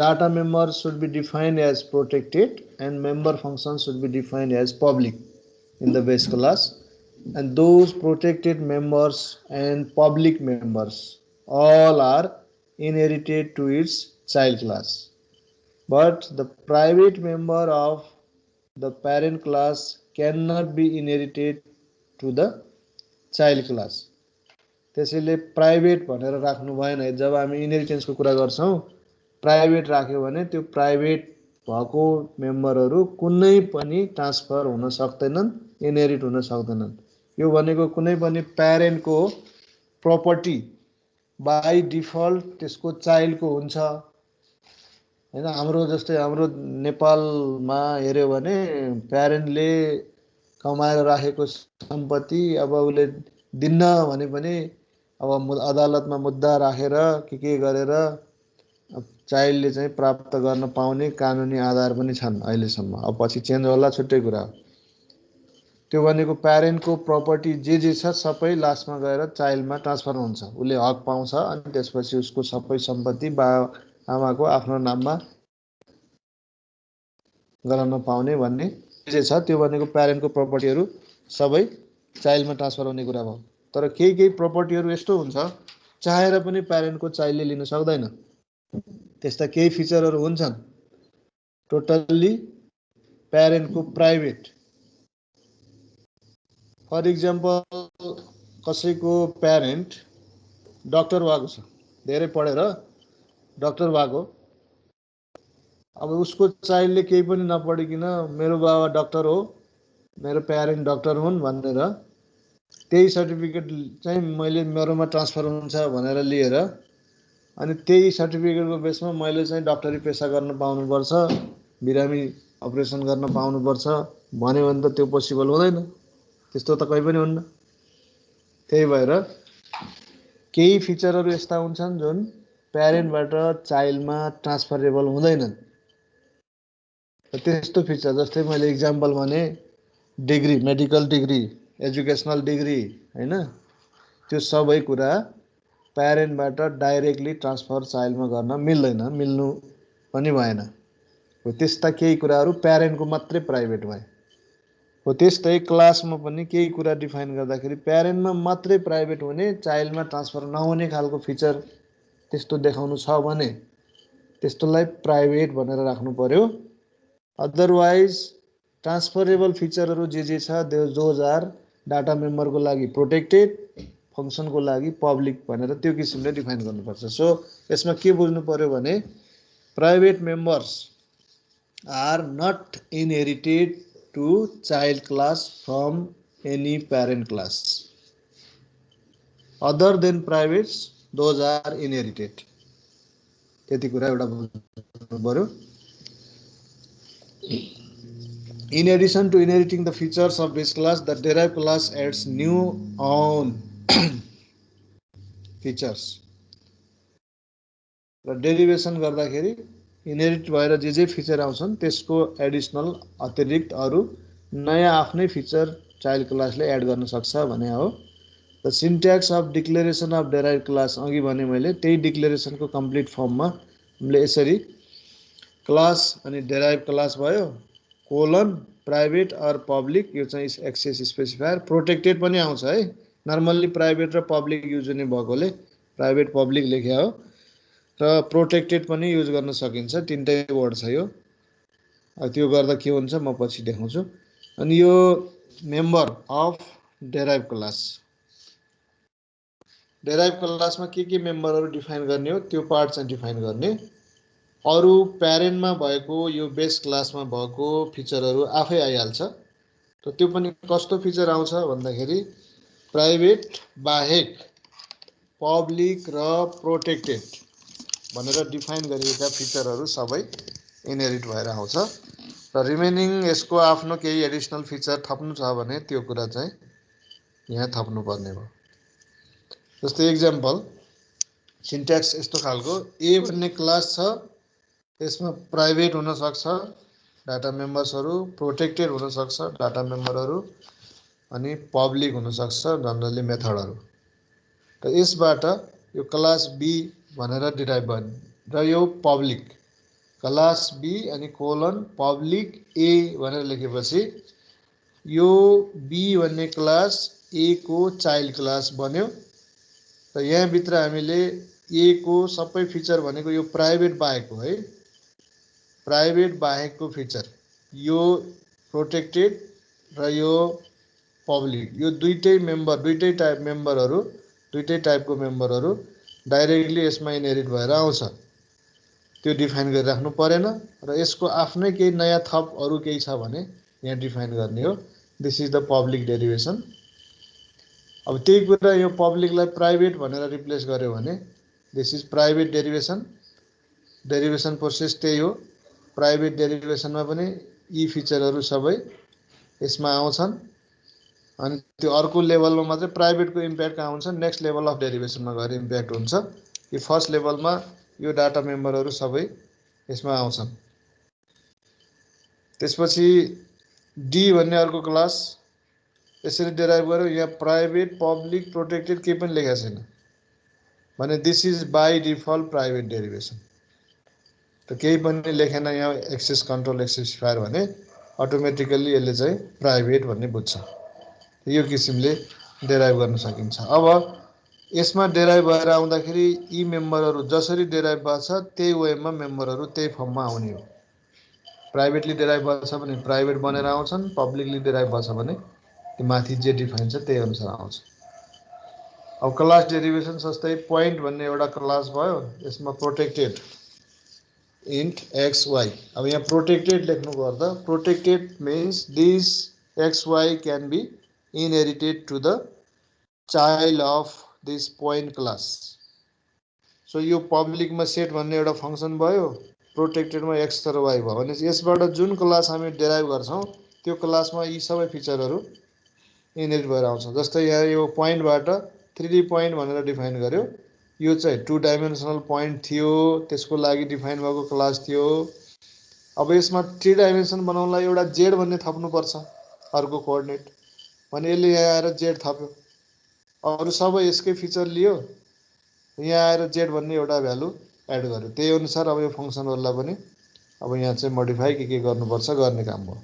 data member should be defined as protected and member function should be defined as public in the base class, and those protected members and public members all are inherited to its child class, but the private member of the parent class cannot be inherited to the child class. त्यसैले private भनेर राख्नु भएन। जब हामी इनहेरिटेन्सको कुरा गर्छौँ private राख्यो भने त्यो प्राइभेट भएको मेम्बरहरू कुनै पनि ट्रान्सफर हुन सक्दैनन्, इनहेरिट हुन सक्दैनन्। यो भनेको कुनै पनि प्यारेन्टको प्रपर्टी बाई डिफल्ट त्यसको चाइल्डको हुन्छ हैन। हाम्रो जस्तै हाम्रो नेपालमा हेर्यो भने प्यारेन्टले कमाएर राखेको सम्पत्ति अब उसले दिन्न भने पनि अब अदालतमा मुद्दा राखेर के गरेर चाइल्डले चाहिँ प्राप्त गर्न पाउने कानुनी आधार पनि छन् अहिलेसम्म। अब पछि चेन्ज होला छुट्टै कुरा हो। त्यो भनेको प्यारेन्टको प्रपर्टी जे छ सबै लास्टमा गएर चाइल्डमा ट्रान्सफर हुन्छ, उसले हक पाउँछ अनि त्यसपछि उसको सबै सम्पत्ति आमाको आफ्नो नाममा गराउन पाउने भन्ने जे छ त्यो भनेको प्यारेन्टको प्रपर्टीहरू सबै चाइल्डमा ट्रान्सफर हुने कुरा भयो। तर केही प्रपर्टीहरू यस्तो हुन्छ चाहेर पनि प्यारेन्टको चाइल्डले लिन सक्दैन। त्यस्ता केही फिचरहरू हुन्छन् टोटल्ली प्यारेन्टको प्राइभेट। फर इक्जाम्पल कसैको प्यारेन्ट डक्टर भएको छ, धेरै पढेर डक्टर भएको, अब उसको चाइल्डले केही पनि नपढिकन मेरो बाबा डक्टर हो, मेरो प्यारेन्ट डक्टर हुन् भनेर त्यही सर्टिफिकेट चाहिँ मैले मेरोमा ट्रान्सफर हुन्छ भनेर लिएर अनि त्यही सर्टिफिकेटको बेसमा मैले चाहिँ डक्टरी पेसा गर्न पाउनुपर्छ, बिरामी अपरेसन गर्न पाउनुपर्छ भन्यो भने त त्यो पोसिबल हुँदैन। त्यस्तो त कहीँ पनि हुन्न। त्यही भएर केही फिचरहरू यस्ता हुन्छन् जुन प्यारेन्टबाट चाइल्डमा ट्रान्सफरेबल हुँदैनन्। त्यस्तो फिचर जस्तै मैले इक्जाम्पल भने degree, medical degree, educational degree हैन, त्यो सबै कुरा प्यारेन्टबाट डाइरेक्टली ट्रान्सफर चाइल्डमा गर्न मिल्दैन, मिल्नु पनि भएन। हो त्यस्ता केही कुराहरू प्यारेन्टको मात्रै प्राइभेट भए। हो त्यस्तै क्लासमा पनि केही कुरा डिफाइन गर्दाखेरि प्यारेन्टमा मात्रै प्राइभेट हुने, चाइल्डमा ट्रान्सफर नहुने खालको फिचर त्यस्तो देखाउनु छ भने त्यस्तोलाई प्राइभेट भनेर राख्नु पर्यो। अदरवाइज ट्रान्सफरेबल फिचरहरू जे छ दोज आर डाटा मेम्बरको लागि प्रोटेक्टेड, फङ्सनको लागि पब्लिक भनेर त्यो किसिमले डिफाइन गर्नुपर्छ। सो यसमा के बुझ्नु पर्यो भने private members are not inherited to child class from any parent class other than privates those are inherited. त्यति कुरा एउटा बुझ्नु पर्यो। In addition to inheriting the features of base class, the derived class adds new on features. र derivation गर्दाखेरि inherit भएर जे feature आउँछन् त्यसको एडिसनल अतिरिक्त अरू नयाँ आफ्नै फिचर चाइल्ड क्लासले एड गर्न सक्छ भने हो। The syntax of declaration of derive class, अघि भने मैले त्यही डिक्लेरेसनको कम्प्लिट फर्ममा हामीले यसरी क्लास अनि डेराइभ क्लास भयो, कोलन प्राइभेट अर पब्लिक, यो चाहिँ एक्सेस स्पेसिफायर, प्रोटेक्टेड पनि आउँछ है। नर्मल्ली प्राइभेट र पब्लिक युज हुने भएकोले प्राइभेट पब्लिक लेख्या हो, र प्रोटेक्टेड पनि युज गर्न सकिन्छ, तिनटै वर्ड छ यो। त्यो गर्दा के हुन्छ म पछि देखाउँछु। अनि यो member of derive class, derive क्लासमा के मेम्बरहरू डिफाइन गर्ने हो त्यो पार्ट चाहिँ डिफाइन गर्ने। अरू प्यारेन्टमा भएको यो बेस क्लासमा भएको फिचरहरू आफै आइहाल्छ। र त्यो पनि कस्तो फिचर आउँछ भन्दाखेरि प्राइभेट बाहेक पब्लिक र प्रोटेक्टेड भनेर डिफाइन गरिएका फिचरहरू सबै इनहेरिट भएर आउँछ। र रिमेनिङ यसको आफ्नो केही एडिसनल फिचर थप्नु छ भने त्यो कुरा चाहिँ यहाँ थप्नु पर्ने भयो। जस्तै इक्जाम्पल सिन्ट्याक्स यस्तो खालको, ए भन्ने क्लास छ, यसमा प्राइभेट हुन सक्छ डाटा मेम्बर्सहरू, प्रोटेक्टेड हुन सक्छ डाटा मेम्बरहरू, अनि पब्लिक हुन सक्छ जनरली मेथडहरू। र यसबाट यो क्लास बी भनेर डिराइभ भयो र यो पब्लिक क्लास बी अनि कोलन पब्लिक ए भनेर लेखेपछि यो बी भन्ने क्लास ए को चाइल्ड क्लास बन्यो। र यहाँभित्र हामीले ए को सबै फिचर भनेको यो प्राइभेट बाहेकको है, प्राइभेट बाहेकको फिचर यो प्रोटेक्टेड र यो पब्लिक, यो दुईटै मेम्बर, दुईटै टाइप मेम्बरहरू, दुईटै टाइपको मेम्बरहरू डाइरेक्टली यसमा इनहेरिट भएर आउँछ। त्यो डिफाइन गरिराख्नु परेन। र यसको आफ्नै केही नयाँ थप अरू केही छ भने यहाँ डिफाइन गर्ने हो। This is the public derivation. अब त्यही कुरा यो पब्लिकलाई प्राइभेट भनेर रिप्लेस गर्यो भने this is private derivation. Derivation process त्यही हो। प्राइभेट डेरिभेसनमा पनि यी फिचरहरू सबै यसमा आउँछन्। अनि त्यो अर्को लेभलमा मात्रै प्राइभेटको इम्प्याक्ट कहाँ हुन्छ, नेक्स्ट लेभल अफ डेरिभेसनमा गएर इम्प्याक्ट हुन्छ। यो फर्स्ट लेभलमा यो डाटा मेम्बरहरू सबै यसमा आउँछन्। त्यसपछि डी भन्ने अर्को क्लास यसरी डेराइभ गर्यो। यहाँ प्राइभेट पब्लिक प्रोटेक्टेड केही पनि लेखेको छैन भने this is by default private derivation. त केही पनि लेखेन यहाँ एक्सेस कन्ट्रोल एक्सेसिफायर भने अटोमेटिकली यसले चाहिँ प्राइभेट भन्ने बुझ्छ। यो किसिमले डेराइभ गर्न सकिन्छ। अब यसमा डेराइभ भएर आउँदाखेरि यी मेम्बरहरू जसरी डेराइभ भएको छ त्यही वेमा मेम्बरहरू त्यही फर्ममा आउने हो। प्राइभेटली डेराइभ भएको छ भने प्राइभेट बनेर आउँछन्, पब्लिकली डेराइभ भएको छ भने त्यो माथि जे डिफाइन छ त्यही अनुसार आउँछ। अब क्लास डेरिभेसन जस्तै पोइन्ट भन्ने एउटा क्लास भयो, यसमा प्रोटेक्टेड int xy। अब यहाँ प्रोटेक्टेड लेख्नु पर्दा protected means this xy can be inherited to the child of this point class. सो यो पब्लिकमा सेट भन्ने एउटा फङ्सन भयो, प्रोटेक्टेडमा x र y भयो भने यसबाट जुन क्लास हामी डेराइभ गर्छौँ त्यो क्लासमा यी सबै फिचरहरू इनहेरिट भएर आउँछ। जस्तै यहाँ यो पोइन्टबाट 3D पोइन्ट भनेर डिफाइन गर्यो, यो चाहिँ 2 डाइमेन्सनल पोइन्ट थियो, त्यसको लागि डिफाइन भएको क्लास थियो। अब यसमा 3 डाइमेन्सन बनाउनलाई एउटा जेड भन्ने थप्नुपर्छ, अर्को कोअर्डिनेट भने यसले यहाँ आएर जेड थप्यो, अरू सबै यसकै फिचर लियो, यहाँ आएर जेड भन्ने एउटा भ्यालु एड गर्यो। त्यही अनुसार अब यो फङ्सनहरूलाई पनि अब यहाँ चाहिँ मोडिफाई के गर्नुपर्छ गर्ने काम भयो।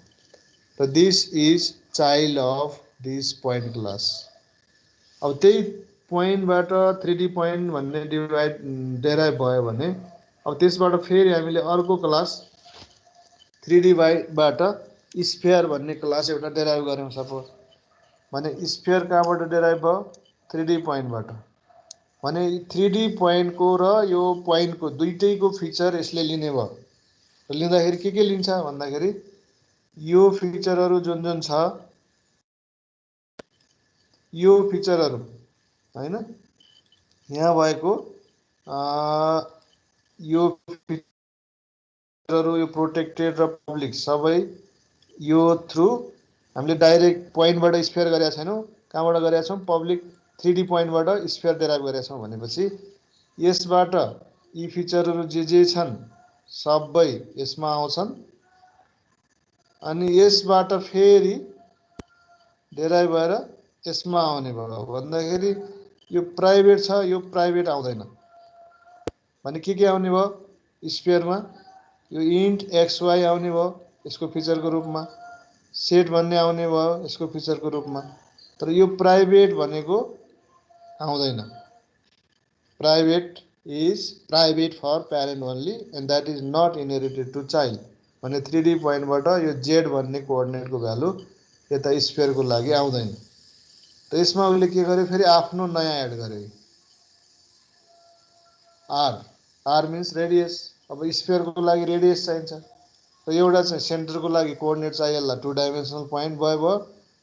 त this is child of this point class. अब त्यही पोइन्टबाट 3D पोइन्ट भन्ने डेराइभ भयो भने अब त्यसबाट फेरि हामीले अर्को क्लास 3D बाट स्फियर भन्ने क्लास एउटा डेराइभ गऱ्यौँ सपोज भने स्फियर कहाँबाट डेराइभ भयो 3D पोइन्टबाट भने 3D पोइन्टको र यो पोइन्टको दुईटैको फिचर यसले लिने भयो। लिँदाखेरि के लिन्छ भन्दाखेरि यो फिचरहरू जुन जुन छ यो फिचरहरू हैन, यहाँ भएको यो फिचरहरू यो प्रोटेक्टेड र पब्लिक सबै यो थ्रु हामीले डाइरेक्ट पोइन्टबाट स्फियर गरेका छैनौँ, कहाँबाट गरेका छौँ पब्लिक 3D पोइन्टबाट स्फियर डेराइभ गरेका छौँ भनेपछि यसबाट यी फिचरहरू जे छन् सबै यसमा आउँछन् अनि यसबाट फेरि डेराइभ भएर यसमा आउने भयो भन्दाखेरि यो प्राइभेट छ, यो प्राइभेट आउँदैन भने के आउने भयो स्फियरमा यो इन्ट xy आउने भयो यसको फिचरको रूपमा, सेट भन्ने आउने भयो यसको फिचरको रूपमा। तर यो प्राइभेट भनेको आउँदैन। Private is private for parent only and that is not inherited to child भने 3D पोइन्टबाट यो जेड भन्ने कोअर्डिनेटको भ्यालु यता स्फियरको लागि आउँदैन। त यसमा उसले के गर्यो फेरि आफ्नो नयाँ एड गर्यो आर मिन्स रेडियस। अब स्फियरको लागि रेडियस चाहिन्छ र एउटा चाहिँ सेन्टरको लागि कोअर्डिनेट चाहियो, 2 डाइमेन्सनल पोइन्ट भयो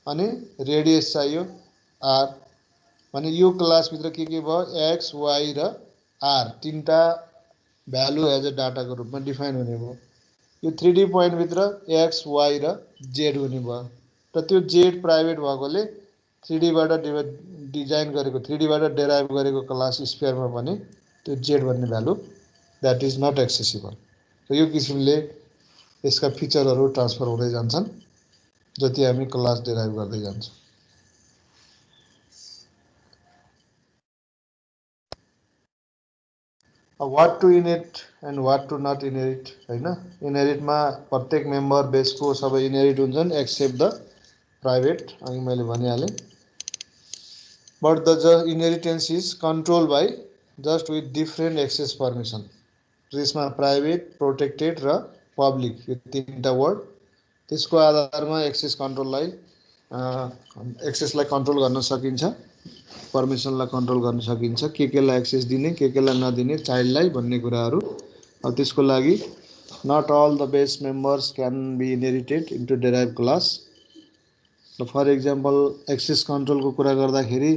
अनि रेडियस चाहियो आर भने यो क्लासभित्र के भयो एक्स वाई र आर तीनटा भ्यालु एज अ डाटाको रूपमा डिफाइन हुने भयो। यो 3D पोइन्टभित्र एक्स वाई र जेड हुने भयो र त्यो जेड प्राइभेट भएकोले 3D बाट डिजाइन गरेको 3D बाट डेराइभ गरेको क्लास स्फियरमा पनि त्यो जेड भन्ने value that is not accessible. र यो किसिमले यसका फिचरहरू ट्रान्सफर हुँदै जान्छन् जति हामी क्लास डेराइभ गर्दै जान्छौँ। What to inherit and what to not inherit हैन। इनहेरिटमा प्रत्येक मेम्बर बेसको सबै इनहेरिट हुन्छन् एक्सेप्ट द प्राइभेट, अघि मैले भनिहालेँ। But the inheritance is control by just with different access permission. यसमा प्राइभेट, प्रोटेक्टेड र पब्लिक यो तीनटा वर्ड, त्यसको आधारमा एक्सेस कन्ट्रोललाई एक्सेसलाई कन्ट्रोल गर्न सकिन्छ, पर्मिसनलाई कन्ट्रोल गर्न सकिन्छ, केलाई एक्सेस दिने केलाई नदिने चाइल्डलाई भन्ने कुराहरू। अब त्यसको लागि not all the base members can be inherited into derive class. For example access कन्ट्रोलको कुरा गर्दाखेरि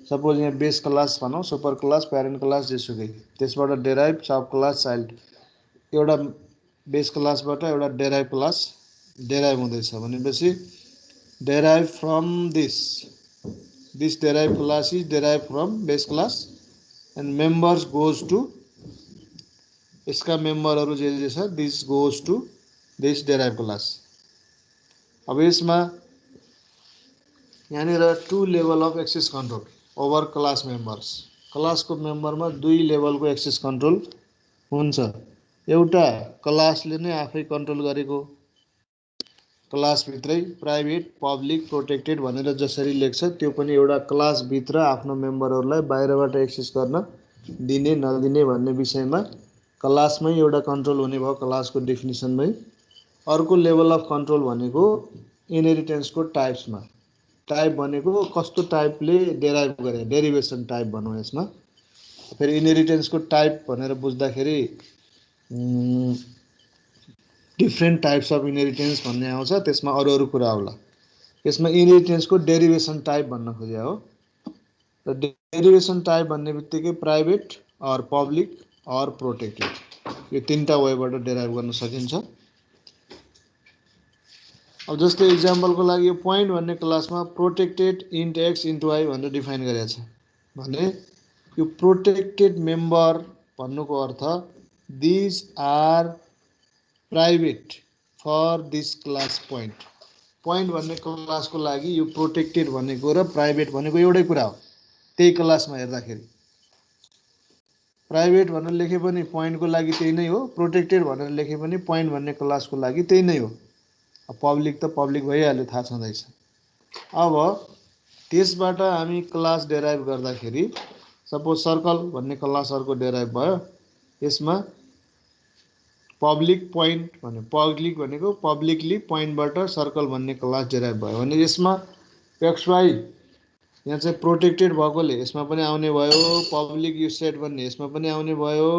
सपोज यहाँ बेस क्लास भनौँ, सुपर क्लास, प्यारेन्ट क्लास जेसुकै, त्यसबाट डेराइभ सब क्लास चाइल्ड, एउटा बेस क्लासबाट एउटा डेराइभ क्लास डेराइभ हुँदैछ भनेपछि derive from this derive class is derive from base class and members goes to, यसका मेम्बरहरू जे छ this goes to this derive class. अब यसमा यहाँनिर 2 level of access control over class members. क्लासको मेम्बरमा 2 लेभलको एक्सेस कन्ट्रोल हुन्छ। एउटा क्लासले नै आफै कन्ट्रोल गरेको क्लास भित्रै प्राइभेट पब्लिक प्रोटेक्टेड भनेर जसरी लेख्छ त्यो पनि एउटा क्लास भित्र आफ्नो मेम्बरहरूलाई बाहिरबाट एक्सेस गर्न दिने नदिने भन्ने विषयमा क्लासमै एउटा कन्ट्रोल हुने भयो क्लासको डेफिनेसनमै। अर्को लेभल अफ कन्ट्रोल भनेको इनहेरिटेन्सको टाइप्समा। टाइप भनेको कस्तो टाइपले डेराइभ गरे डेरिभेसन टाइप भनौँ यसमा। फेरि इनहेरिटेन्सको टाइप भनेर बुझ्दाखेरि डिफ्रेन्ट टाइप्स अफ इनहेरिटेन्स भन्ने आउँछ त्यसमा अरू अरू कुरा आउला। यसमा इनहेरिटेन्सको डेरिभेसन टाइप भन्न खोजे हो। र डेरिभेसन टाइप भन्ने बित्तिकै private or public or protected यो तीनटा वेबाट डेराइभ गर्न सकिन्छ। अब जस्तै इक्जाम्पलको लागि यो पोइन्ट भन्ने क्लासमा protected int x into y भनेर डिफाइन गरेको छ भने यो प्रोटेक्टेड मेम्बर भन्नुको अर्थ these are private for this class point. Point भन्ने क्लासको लागि यो प्रोटेक्टेड भनेको र प्राइभेट भनेको एउटै कुरा हो। त्यही क्लासमा हेर्दाखेरि प्राइभेट भनेर लेखे पनि पोइन्टको लागि त्यही नै हो, प्रोटेक्टेड भनेर लेखे पनि पोइन्ट भन्ने क्लासको लागि त्यही नै हो। पब्लिक त पब्लिक भइहाल्यो, थाहा छँदैछ। अब त्यसबाट हामी क्लास डेराइभ गर्दाखेरि सपोज सर्कल भन्ने क्लास अर्को डेराइभ भयो। यसमा पब्लिक पोइन्ट भन्ने पब्लिक भनेको पब्लिकली पोइन्टबाट सर्कल भन्ने क्लास डेराइभ भयो भने यसमा एक्स वाइ यहाँ चाहिँ प्रोटेक्टेड भएकोले यसमा पनि आउने भयो, पब्लिक यो सेट भन्ने यसमा पनि आउने भयो।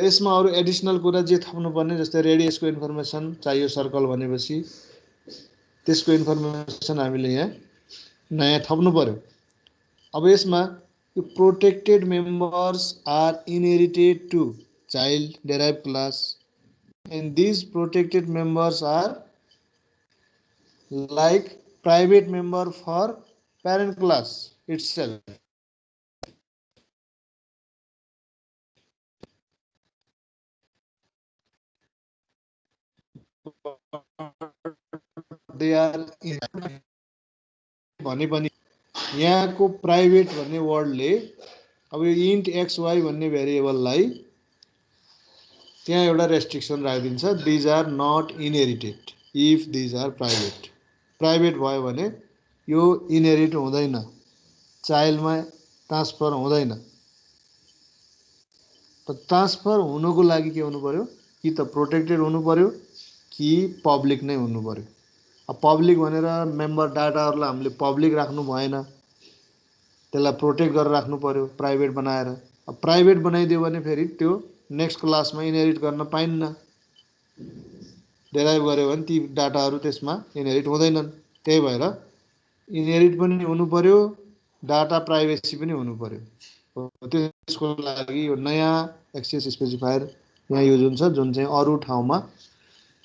यसमा अरू एडिसनल कुरा जे थप्नुपर्ने जस्तै रेडियसको इन्फर्मेसन चाहियो सर्कल भनेपछि त्यसको इन्फर्मेसन हामीले यहाँ नयाँ थप्नु पर्यो। अब यसमा यो protected members are inherited to child derive class and these protected members are like private member for parent class itself. They are भने पनि यहाँको प्राइभेट भन्ने वर्डले अब यो इन्ट एक्स वाइ भन्ने भेरिएबललाई त्यहाँ एउटा रेस्ट्रिक्सन राखिदिन्छ, these are not inherited if these are private. Private भयो भने यो इनहेरिट हुँदैन, चाइल्डमा ट्रान्सफर हुँदैन। त ट्रान्सफर हुनुको लागि के हुनु पर्यो, कि त प्रोटेक्टेड हुनु पर्यो कि पब्लिक नै हुनु पर्यो। अब पब्लिक भनेर मेम्बर डाटाहरूलाई हामीले पब्लिक राख्नु भएन, त्यसलाई प्रोटेक्ट गरेर राख्नु पर्यो प्राइभेट बनाएर। अब प्राइभेट बनाइदियो भने फेरि त्यो नेक्स्ट क्लासमा इनहेरिट गर्न पाइन्न, डेराइभ गऱ्यो भने ती डाटाहरू त्यसमा इनहेरिट हुँदैनन्। त्यही भएर इनहेरिट पनि हुनु पर्यो, डाटा प्राइभेसी पनि हुनु पर्यो। त्यसको लागि यो नयाँ एक्सेस स्पेसिफायर यहाँ युज हुन्छ जुन चाहिँ अरू ठाउँमा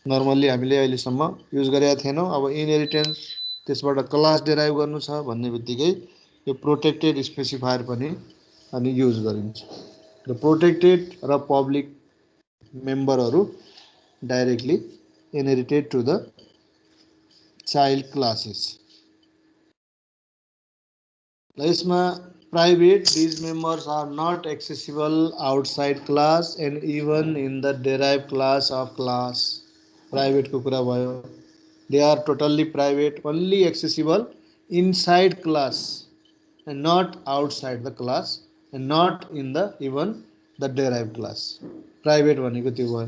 नर्मल्ली हामीले अहिलेसम्म युज गरेका थिएनौँ। अब इनहेरिटेन्स त्यसबाट क्लास डेराइभ गर्नु छ भन्ने बित्तिकै यो प्रोटेक्टेड स्पेसिफायर पनि अनि युज गरिन्छ। र प्रोटेक्टेड र पब्लिक मेम्बरहरू directly inherited to the child classes. यसमा private these members are not accessible outside class and even in the derived class of class। Private को कुरा भयो, they are totally private, only accessible inside class and not outside the class and not in the even the derived class। Private भनेको त्यो भयो।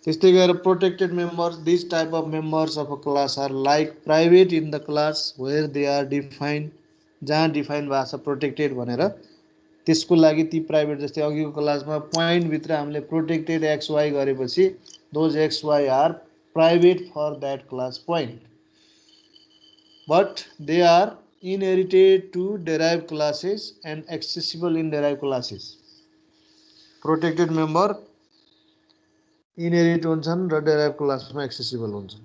त्यस्तै गरेर protected members this type of members of a class are like private in the class where they are defined, जहाँ define भएको छ protected भनेर त्यसको लागि ती प्राइभेट जस्तै अघिको क्लासमा पोइन्टभित्र हामीले प्रोटेक्टेड एक्स वाइ गरेपछि those x y are private for that class point but they are inherited to derive classes and accessible in derive classes. Protected member inherit हुन्छन् र डेराइभ क्लासमा एक्सेसिबल हुन्छन्।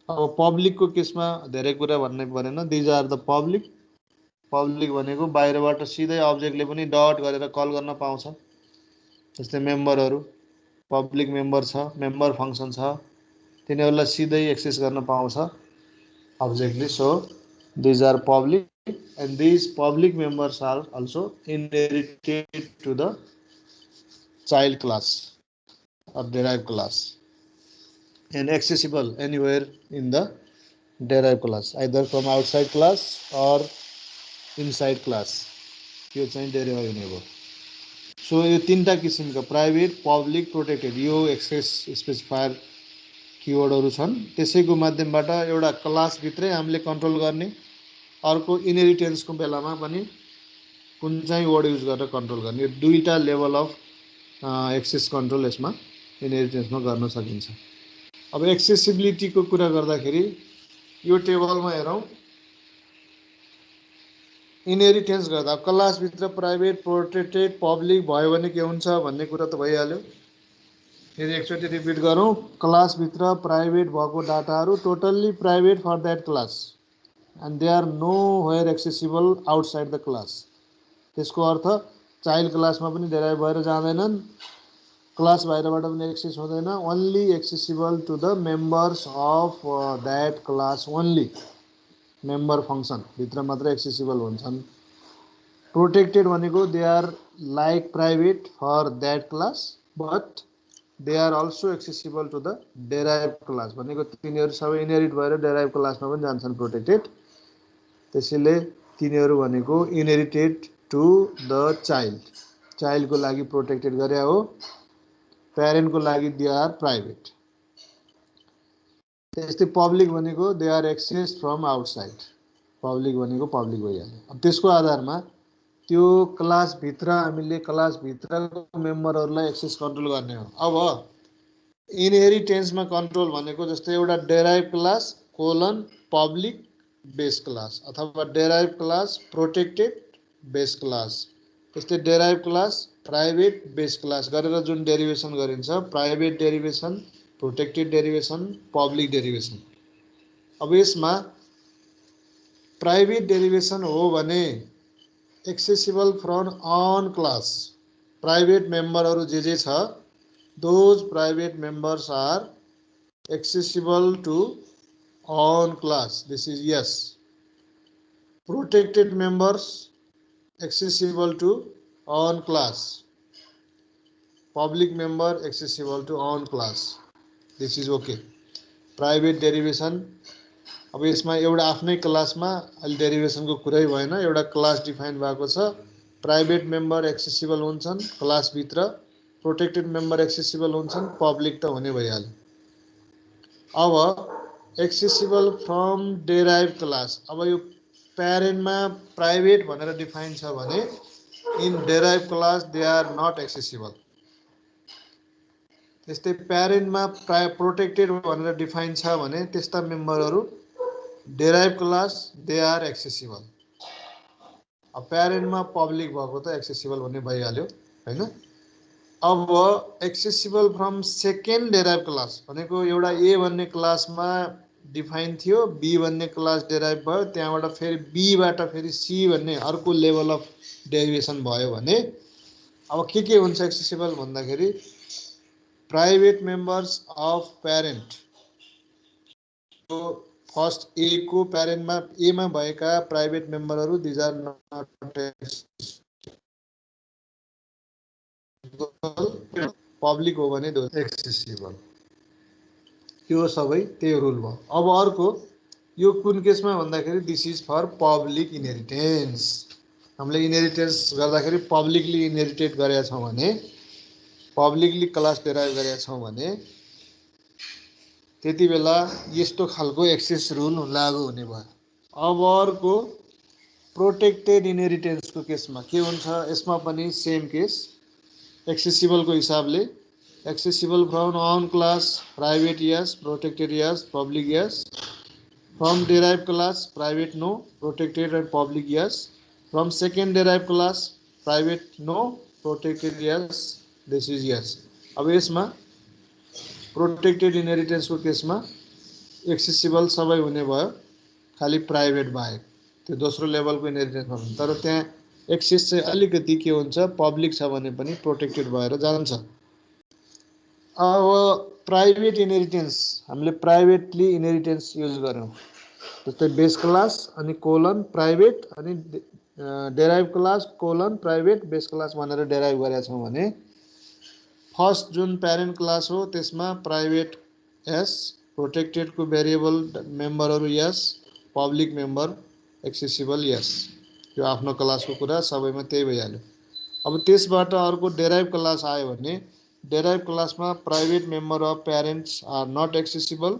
अब पब्लिकको केसमा धेरै कुरा भन्नै परेन, these are the public. Public भनेको बाहिरबाट सिधै अब्जेक्टले पनि डट गरेर कल गर्न पाउँछ, जस्तै मेम्बरहरू पब्लिक मेम्बर छ, मेम्बर फङ्सन छ, तिनीहरूलाई सिधै एक्सेस गर्न पाउँछ अब्जेक्टले। So these are public and these public members are also inherited to the child class or derived class and accessible anywhere in the derived class, either from outside class or inside class. यो चाहिँ डेरिभ हुने भयो. So यो तीनटा किसिमका private, public, protected यो access specifier किवर्डहरू छन्. त्यसैको माध्यमबाट एउटा क्लासभित्रै हामीले कन्ट्रोल गर्ने, अर्को इनहेरिटेन्सको बेलामा पनि कुन चाहिँ वर्ड युज गरेर कन्ट्रोल गर्ने. यो दुईटा लेभल अफ एक्सेस कन्ट्रोल यसमा इनहेरिटेन्समा गर्न सकिन्छ. अब एक्सेसिबिलिटीको कुरा गर्दाखेरि यो टेबलमा हेरौँ. इनहेरिटेन्स गर्दा क्लासभित्र प्राइभेट, प्रोटेक्टेड, पब्लिक भयो भने के हुन्छ भन्ने कुरा त भइहाल्यो. फेरि एकचोटि रिपिट गरौँ. क्लासभित्र प्राइभेट भएको डाटाहरू totally private for that class and they are no where accessible outside the class. त्यसको अर्थ चाइल्ड क्लासमा पनि डेराइभ भएर जाँदैनन्, क्लास बाहिरबाट पनि एक्सेस हुँदैन. Only accessible to the members of that class only. Member function भित्र मात्र एक्सेसिबल हुन्छन्. प्रोटेक्टेड भनेको they are like private for that class but they are also accessible to the derive class. भनेको तिनीहरू सबै इनहेरिट भएर derive क्लासमा पनि जान्छन् प्रोटेक्टेड. त्यसैले तिनीहरू भनेको इनहेरिटेड टु द चाइल्ड. चाइल्डको लागि प्रोटेक्टेड गरे हो, प्यारेन्टको लागि दे आर प्राइभेट. त्यस्तै पब्लिक भनेको they are access from outside. Public भनेको पब्लिक भइहाल्यो. अब त्यसको आधारमा त्यो क्लासभित्र हामीले क्लासभित्रको मेम्बरहरूलाई एक्सेस कन्ट्रोल गर्ने हो. अब इनहेरिटेन्समा कन्ट्रोल भनेको जस्तै एउटा derive class colon public base class अथवा derive class protected base class, त्यस्तै derive class private base class गरेर जुन डेरिभेसन गरिन्छ, private derivation, protected derivation, public derivation. अब यसमा प्राइभेट डेरिभेसन हो भने accessible from on class. Private मेम्बरहरू जे छ those private members are accessible to on class. This is yes. Protected members accessible to on class. Public member accessible to on class. This is okay. Private derivation. अब यसमा एउटा आफ्नै क्लासमा अहिले डेरिभेसनको कुरै भएन. एउटा क्लास डिफाइन भएको छ. प्राइभेट मेम्बर एक्सेसिबल हुन्छन् क्लासभित्र, प्रोटेक्टेड मेम्बर एक्सेसिबल हुन्छन्, पब्लिक त हुने भइहाल्यो. अब एक्सेसिबल फ्रम डेराइभ क्लास. अब यो प्यारेन्टमा प्राइभेट भनेर डिफाइन छ भने in derive class they are not accessible. त्यस्तै प्यारेन्टमा प्रोटेक्टेड भनेर डिफाइन छ भने त्यस्ता मेम्बरहरू derive class they are accessible. अब प्यारेन्टमा पब्लिक भएको त एक्सेसिबल भन्ने भइहाल्यो होइन. अब accessible from second derive class भनेको एउटा ए भन्ने क्लासमा डिफाइन थियो, बी भन्ने क्लास डेराइभ भयो, त्यहाँबाट फेरि बीबाट फेरि सी भन्ने अर्को लेभल अफ डेरिभेसन भयो भने अब के हुन्छ एक्सेसिबल भन्दाखेरि private members of parent. First A को प्यारेन्टमा एमा भएका प्राइभेट मेम्बरहरू दिज आर नट पब्लिक हो भने एक्सेसिबल. यो सबै त्यही रुल भयो. अब अर्को यो कुन केसमा भन्दाखेरि this is for public inheritance. हामीले इनहेरिटेन्स गर्दाखेरि पब्लिकली इनहेरिटेड गरेका छौँ भने, पब्लिकली क्लास डेराइभ गरेका छौँ भने त्यति बेला यस्तो खालको एक्सेस रुल लागू हुने भयो. अब अर्को प्रोटेक्टेड इनहेरिटेन्सको केसमा के हुन्छ, यसमा पनि सेम केस. एक्सेसिबलको हिसाबले accessible from on class private yes, protected yes, public yes. From derived class private no, protected and public yes. From second derived class private no, protected yes. This is yes. अब यसमा protected इनहेरिटेन्सको केसमा accessible सबै हुने भयो, खालि private बाहेक. त्यो दोस्रो लेभलको इनहेरिटेन्समा हुन्छ. तर त्यहाँ एक्सेस चाहिँ अलिकति के हुन्छ, पब्लिक छ भने पनि प्रोटेक्टेड भएर जान्छ. अब प्राइभेट इनहेरिटेन्स हामीले प्राइभेटली इनहेरिटेन्स युज गऱ्यौँ. जस्तै बेस क्लास अनि कोलन प्राइभेट अनि derive class colon private base class भनेर डेराइभ गरेका छौँ भने फर्स्ट जुन प्यारेन्ट क्लास हो त्यसमा प्राइभेट एस, प्रोटेक्टेडको भेरिएबल मेम्बरहरू यस, पब्लिक मेम्बर एक्सेसिबल यस। यो आफ्नो क्लासको कुरा सबैमा त्यही भइहाल्यो। अब त्यसबाट अर्को डेराइभ क्लास आयो भने डेराइभ क्लासमा private member of parents are not accessible,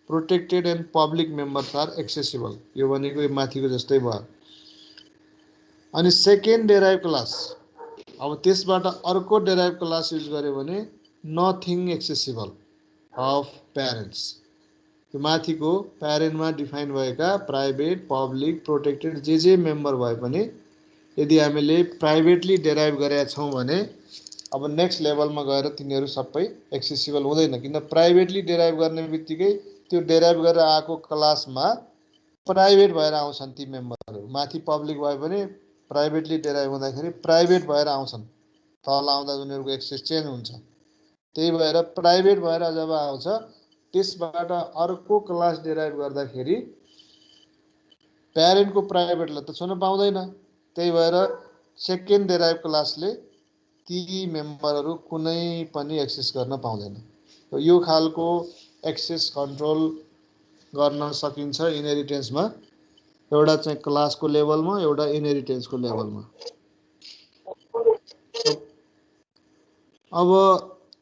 protected and public members are accessible. यो भनेको यो माथिको जस्तै भयो। अनि सेकेन्ड डेराइभ क्लास, अब त्यसबाट अर्को डेराइभ क्लास युज गर्यो भने नथिङ एक्सेसिबल अफ प्यारेन्ट्स। यो माथिको प्यारेन्टमा डिफाइन भएका प्राइभेट, पब्लिक, प्रोटेक्टेड जे मेम्बर भए पनि यदि हामीले प्राइभेटली डेराइभ गरेका छौँ भने अब नेक्स्ट लेभलमा गएर तिनीहरू सबै एक्सेसिबल हुँदैन, किन प्राइभेटली डेराइभ गर्ने बित्तिकै त्यो डेराइभ गरेर आएको क्लासमा प्राइभेट भएर आउँछन् ती मेम्बरहरू। माथि पब्लिक भए पनि प्राइभेटली डेराइभ हुँदाखेरि प्राइभेट भएर आउँछन्, तल आउँदा उनीहरूको एक्सेस चेन्ज हुन्छ। त्यही भएर प्राइभेट भएर जब आउँछ त्यसबाट अर्को क्लास डेराइभ गर्दाखेरि प्यारेन्टको प्राइभेटलाई त छुन पाउँदैन। त्यही भएर सेकेन्ड डेराइभ क्लासले ती मेम्बरहरू कुनै पनि एक्सेस गर्न पाउँदैन। यो खालको एक्सेस कन्ट्रोल गर्न सकिन्छ इनहेरिटेन्समा, एउटा चाहिँ क्लासको लेभलमा, एउटा इनहेरिटेन्सको लेभलमा। अब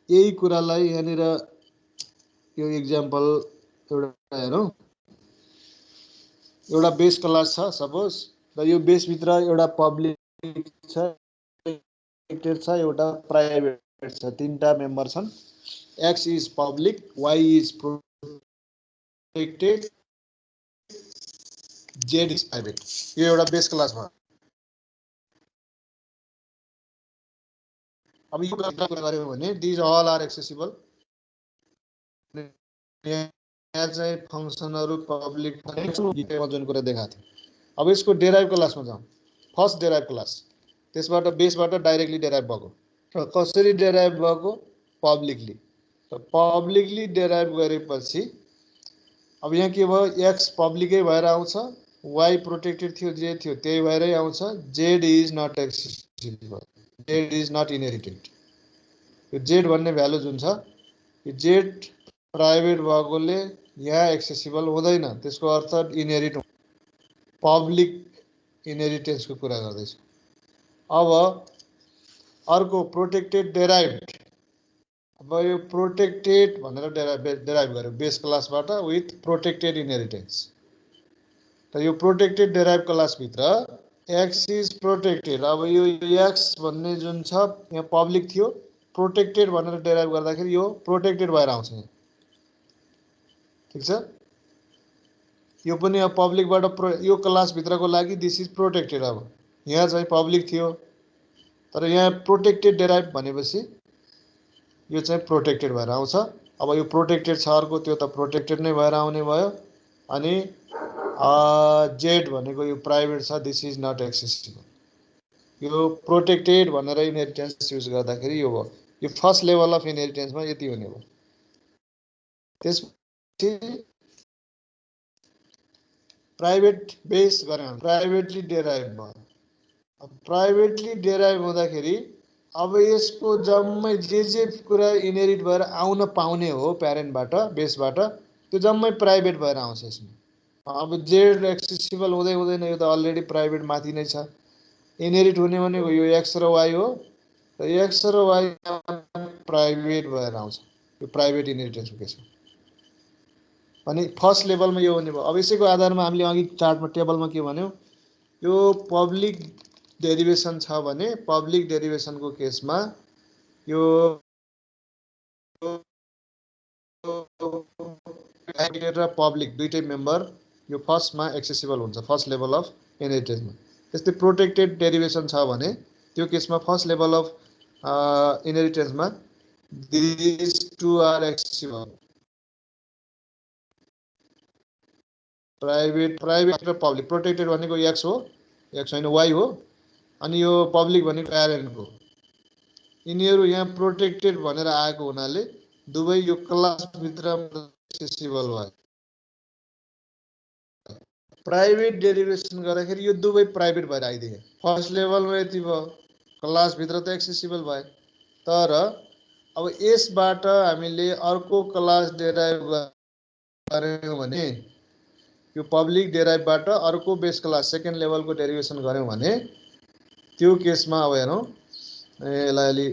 यही कुरालाई यहाँनिर यो इक्जाम्पल एउटा हेरौँ। एउटा बेस क्लास छ सपोज, र यो बेसभित्र एउटा पब्लिक छ, एउटा प्राइभेट छ, तीनटा मेम्बर छन्। X is public, Y is protected, Z is private. यो एउटा बेस क्लास भयो। अब यो कुरा गऱ्यौँ भने दिज अल आर एक्सेसिबल। यहाँ चाहिँ फङ्सनहरू पब्लिक जुन कुरा देखाएको थियो। अब यसको डेराइभ क्लासमा जाउँ। फर्स्ट डेराइभ क्लास, त्यसबाट बेसबाट डाइरेक्टली डेराइभ भएको। र कसरी डेराइभ भएको? पब्लिकली। र पब्लिकली डेराइभ गरेपछि अब यहाँ के भयो? एक्स पब्लिकै भएर आउँछ, वाई प्रोटेक्टेड थियो, जे थियो त्यही भएरै आउँछ, Z is not accessible, Z is not inherited. यो जेड भन्ने भ्यालु जुन छ, यो जेड प्राइभेट भएकोले यहाँ एक्सेसिबल हुँदैन, त्यसको अर्थ इनहेरिट पब्लिक इनहेरिटेन्सको कुरा गर्दैछ। अब अर्को प्रोटेक्टेड डेराइभ्ड। अब यो प्रोटेक्टेड भनेर डेराइभ गर्यो बेस क्लासबाट विथ प्रोटेक्टेड इनहेरिटेन्स। त यो प्रोटेक्टेड डेराइभ क्लासभित्र एक्स इज प्रोटेक्टेड। अब यो एक्स भन्ने जुन छ यहाँ पब्लिक थियो, प्रोटेक्टेड भनेर डेराइभ गर्दाखेरि यो प्रोटेक्टेड भएर आउँछ यहाँ। ठिक छ? यो पनि अब पब्लिकबाट यो क्लासभित्रको लागि दिस इज प्रोटेक्टेड। अब यहाँ चाहिँ पब्लिक थियो, तर यहाँ प्रोटेक्टेड डेराइभ भनेपछि यो चाहिँ प्रोटेक्टेड भएर आउँछ। अब यो प्रोटेक्टेड छ अर्को, त्यो त प्रोटेक्टेड नै भएर आउने भयो। अनि जेड भनेको यो प्राइभेट छ, दिस इज नट एक्सेसिबल। यो प्रोटेक्टेड भनेर इनहेरिटेन्स युज गर्दाखेरि यो भयो। यो फर्स्ट लेभल अफ इनहेरिटेन्समा यति हुने भयो। त्यसपछि प्राइभेट बेस गऱ्यौँ, प्राइभेटली डेराइभ भयो। प्राइभेटली डेराइभ हुँदाखेरि अब यसको जम्मै जे कुरा इनहेरिट भएर आउन पाउने हो प्यारेन्टबाट, बेसबाट, त्यो जम्मै प्राइभेट भएर आउँछ यसमा। अब जेड एक्सेसिबल हुँदै हुँदैन, यो त अलरेडी प्राइभेट माथि नै छ। इनहेरिट हुने भनेको यो एक्स र वाई हो, र एक्स र वाई प्राइभेट भएर आउँछ। यो प्राइभेट इनहेरिटेन्सको केस हो। अनि फर्स्ट लेभलमा यो हुने भयो। अब यसैको आधारमा हामीले अघि चार्टमा टेबलमा के भन्यौँ, यो पब्लिक डेरिभेसन छ भने पब्लिक डेरिभेसनको केसमा यो र पब्लिक दुईटै मेम्बर यो फर्स्टमा एक्सेसिबल हुन्छ, फर्स्ट लेभल अफ इनहेरिटेन्समा। त्यस्तै प्रोटेक्टेड डेरिभेसन छ भने त्यो केसमा फर्स्ट लेभल अफ इनहेरिटेन्समा this two are accessible. Private र पब्लिक। प्रोटेक्टेड भनेको एक्स हो, एक्स होइन वाई हो, अनि यो पब्लिक भनेको प्यारेन्टको। यिनीहरू यहाँ प्रोटेक्टेड भनेर आएको हुनाले दुवै यो क्लासभित्र एक्सेसिबल भयो। प्राइभेट डेरिभेसन गर्दाखेरि यो दुवै प्राइभेट भएर आइदिए। फर्स्ट लेभलमा यति भयो, क्लासभित्र त एक्सेसिबल भयो, तर अब यसबाट हामीले अर्को क्लास डेराइभ गर्यौं भने यो पब्लिक डेराइभबाट अर्को बेस क्लास सेकेन्ड लेभलको डेरिभेसन गर्यौं भने त्यो केसमा अब हेरौं यसलाई अलि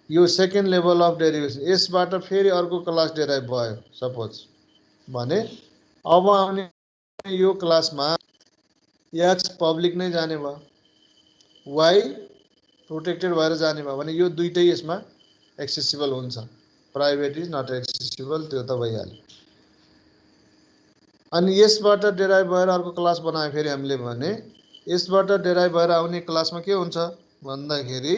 यो सेकेन्ड लेभल अफ डेरिभेसन यसबाट फेरि अर्को क्लास डेराइभ भयो सपोज भने अब आउने यो क्लासमा x पब्लिक नै जाने भयो y प्रोटेक्टेड भएर जाने भयो भने यो दुईटै यसमा एक्सेसिबल हुन्छ प्राइभेट इज नट एक्सेसिबल त्यो त भइहाल्यो अनि यसबाट डेराइभ भएर अर्को क्लास बनायो फेरि हामीले भने यसबाट डेराइभ भएर आउने क्लासमा के हुन्छ भन्दाखेरि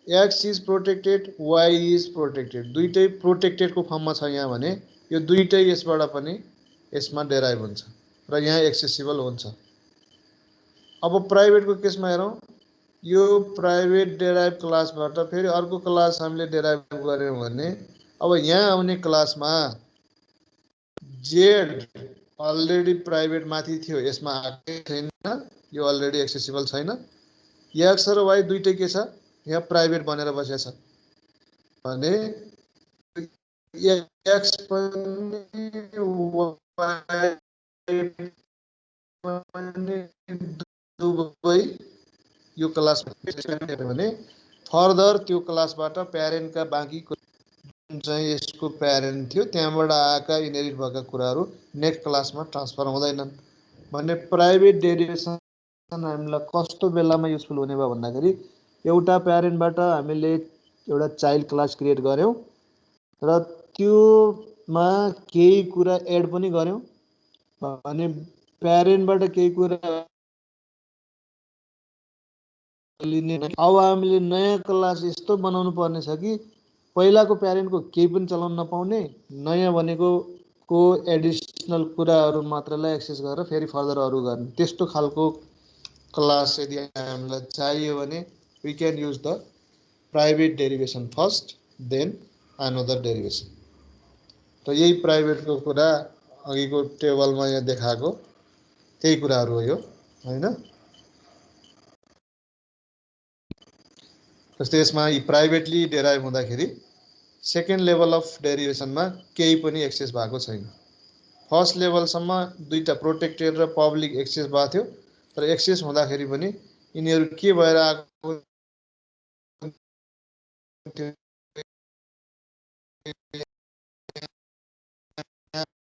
x is protected y is protected दुईटै प्रोटेक्टेडको फर्ममा छ यहाँ भने यो दुईटै यसबाट पनि यसमा डेराइभ हुन्छ र यहाँ एक्सेसिबल हुन्छ अब प्राइभेटको केसमा हेरौं यो प्राइभेट डेराइभ क्लासबाट फेरि अर्को क्लास हामीले डेराइभ गर्यौं भने अब यहाँ आउने क्लासमा जेड अलरेडी प्राइभेट माथि थियो यसमा आकै छैन यो अलरेडी एक्सेसिबल छैन एक्स र वाई दुईटै के छ यहाँ प्राइभेट बनेर बसेछ भने एक्स पनि दुवै यो क्लास भने फर्दर त्यो क्लासबाट प्यारेन्टका बाँकी चाहिँ यसको प्यारेन्ट थियो त्यहाँबाट आएका इनहेरिट भएका कुराहरू नेक्स्ट क्लासमा ट्रान्सफर हुँदैनन् भन्ने प्राइभेट डेरिभेसन हामीलाई कस्तो बेलामा युजफुल हुने भयो भन्दाखेरि एउटा प्यारेन्टबाट हामीले एउटा चाइल्ड क्लास क्रिएट गर्यौं र त्योमा केही कुरा एड पनि गर्यौं भने प्यारेन्टबाट केही कुरा लिने अब हामीले नयाँ क्लास यस्तो बनाउनु पर्ने छ कि पहिलाको प्यारेन्टको केही पनि चलाउन नपाउने नयाँ भनेको को एडिसनल कुराहरू मात्रलाई एक्सेस गरेर फेरि फर्दर अरू गर्ने त्यस्तो खालको क्लास यदि हामीलाई चाहियो भने we can use the private derivation first then another derivation र यही प्राइभेटको कुरा अघिको टेबलमा यहाँ देखाएको त्यही कुराहरू हो यो हैन जस्तै यसमा यी प्राइभेटली डेराइभ हुँदाखेरि सेकेन्ड लेभल अफ डेरिभेसनमा केही पनि एक्सेस भएको छैन फर्स्ट लेभलसम्म दुईटा प्रोटेक्टेड र पब्लिक एक्सेस भएको थियो तर एक्सेस हुँदाखेरि पनि यिनीहरू के भएर आएको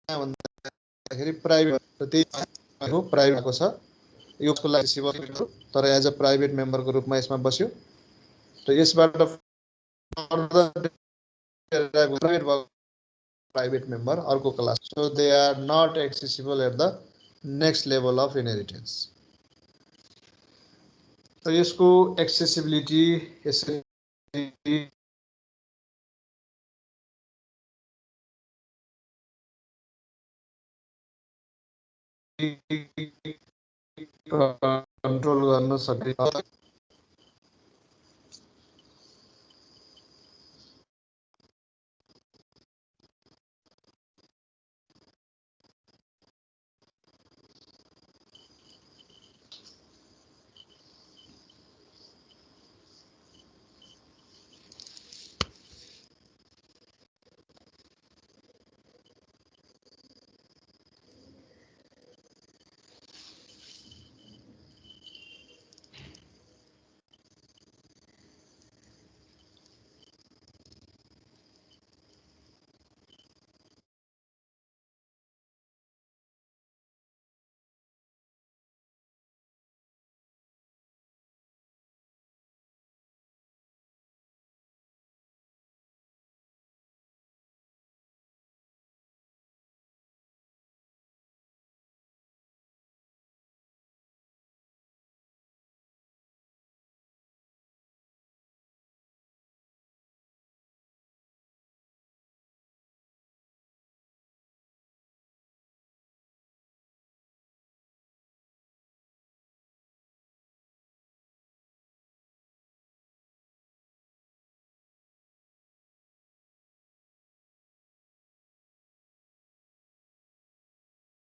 भन्दाखेरि प्राइभेट त्यही हो प्राइभेटको छ यसको लागि तर एज अ प्राइभेट मेम्बरको रूपमा यसमा बस्यो र यसबाट प्राइभेट मेम्बर अर्को class so they are not accessible at the next level of inheritance त यसको एक्सेसिबिलिटी यसरी कन्ट्रोल गर्न सकिन्छ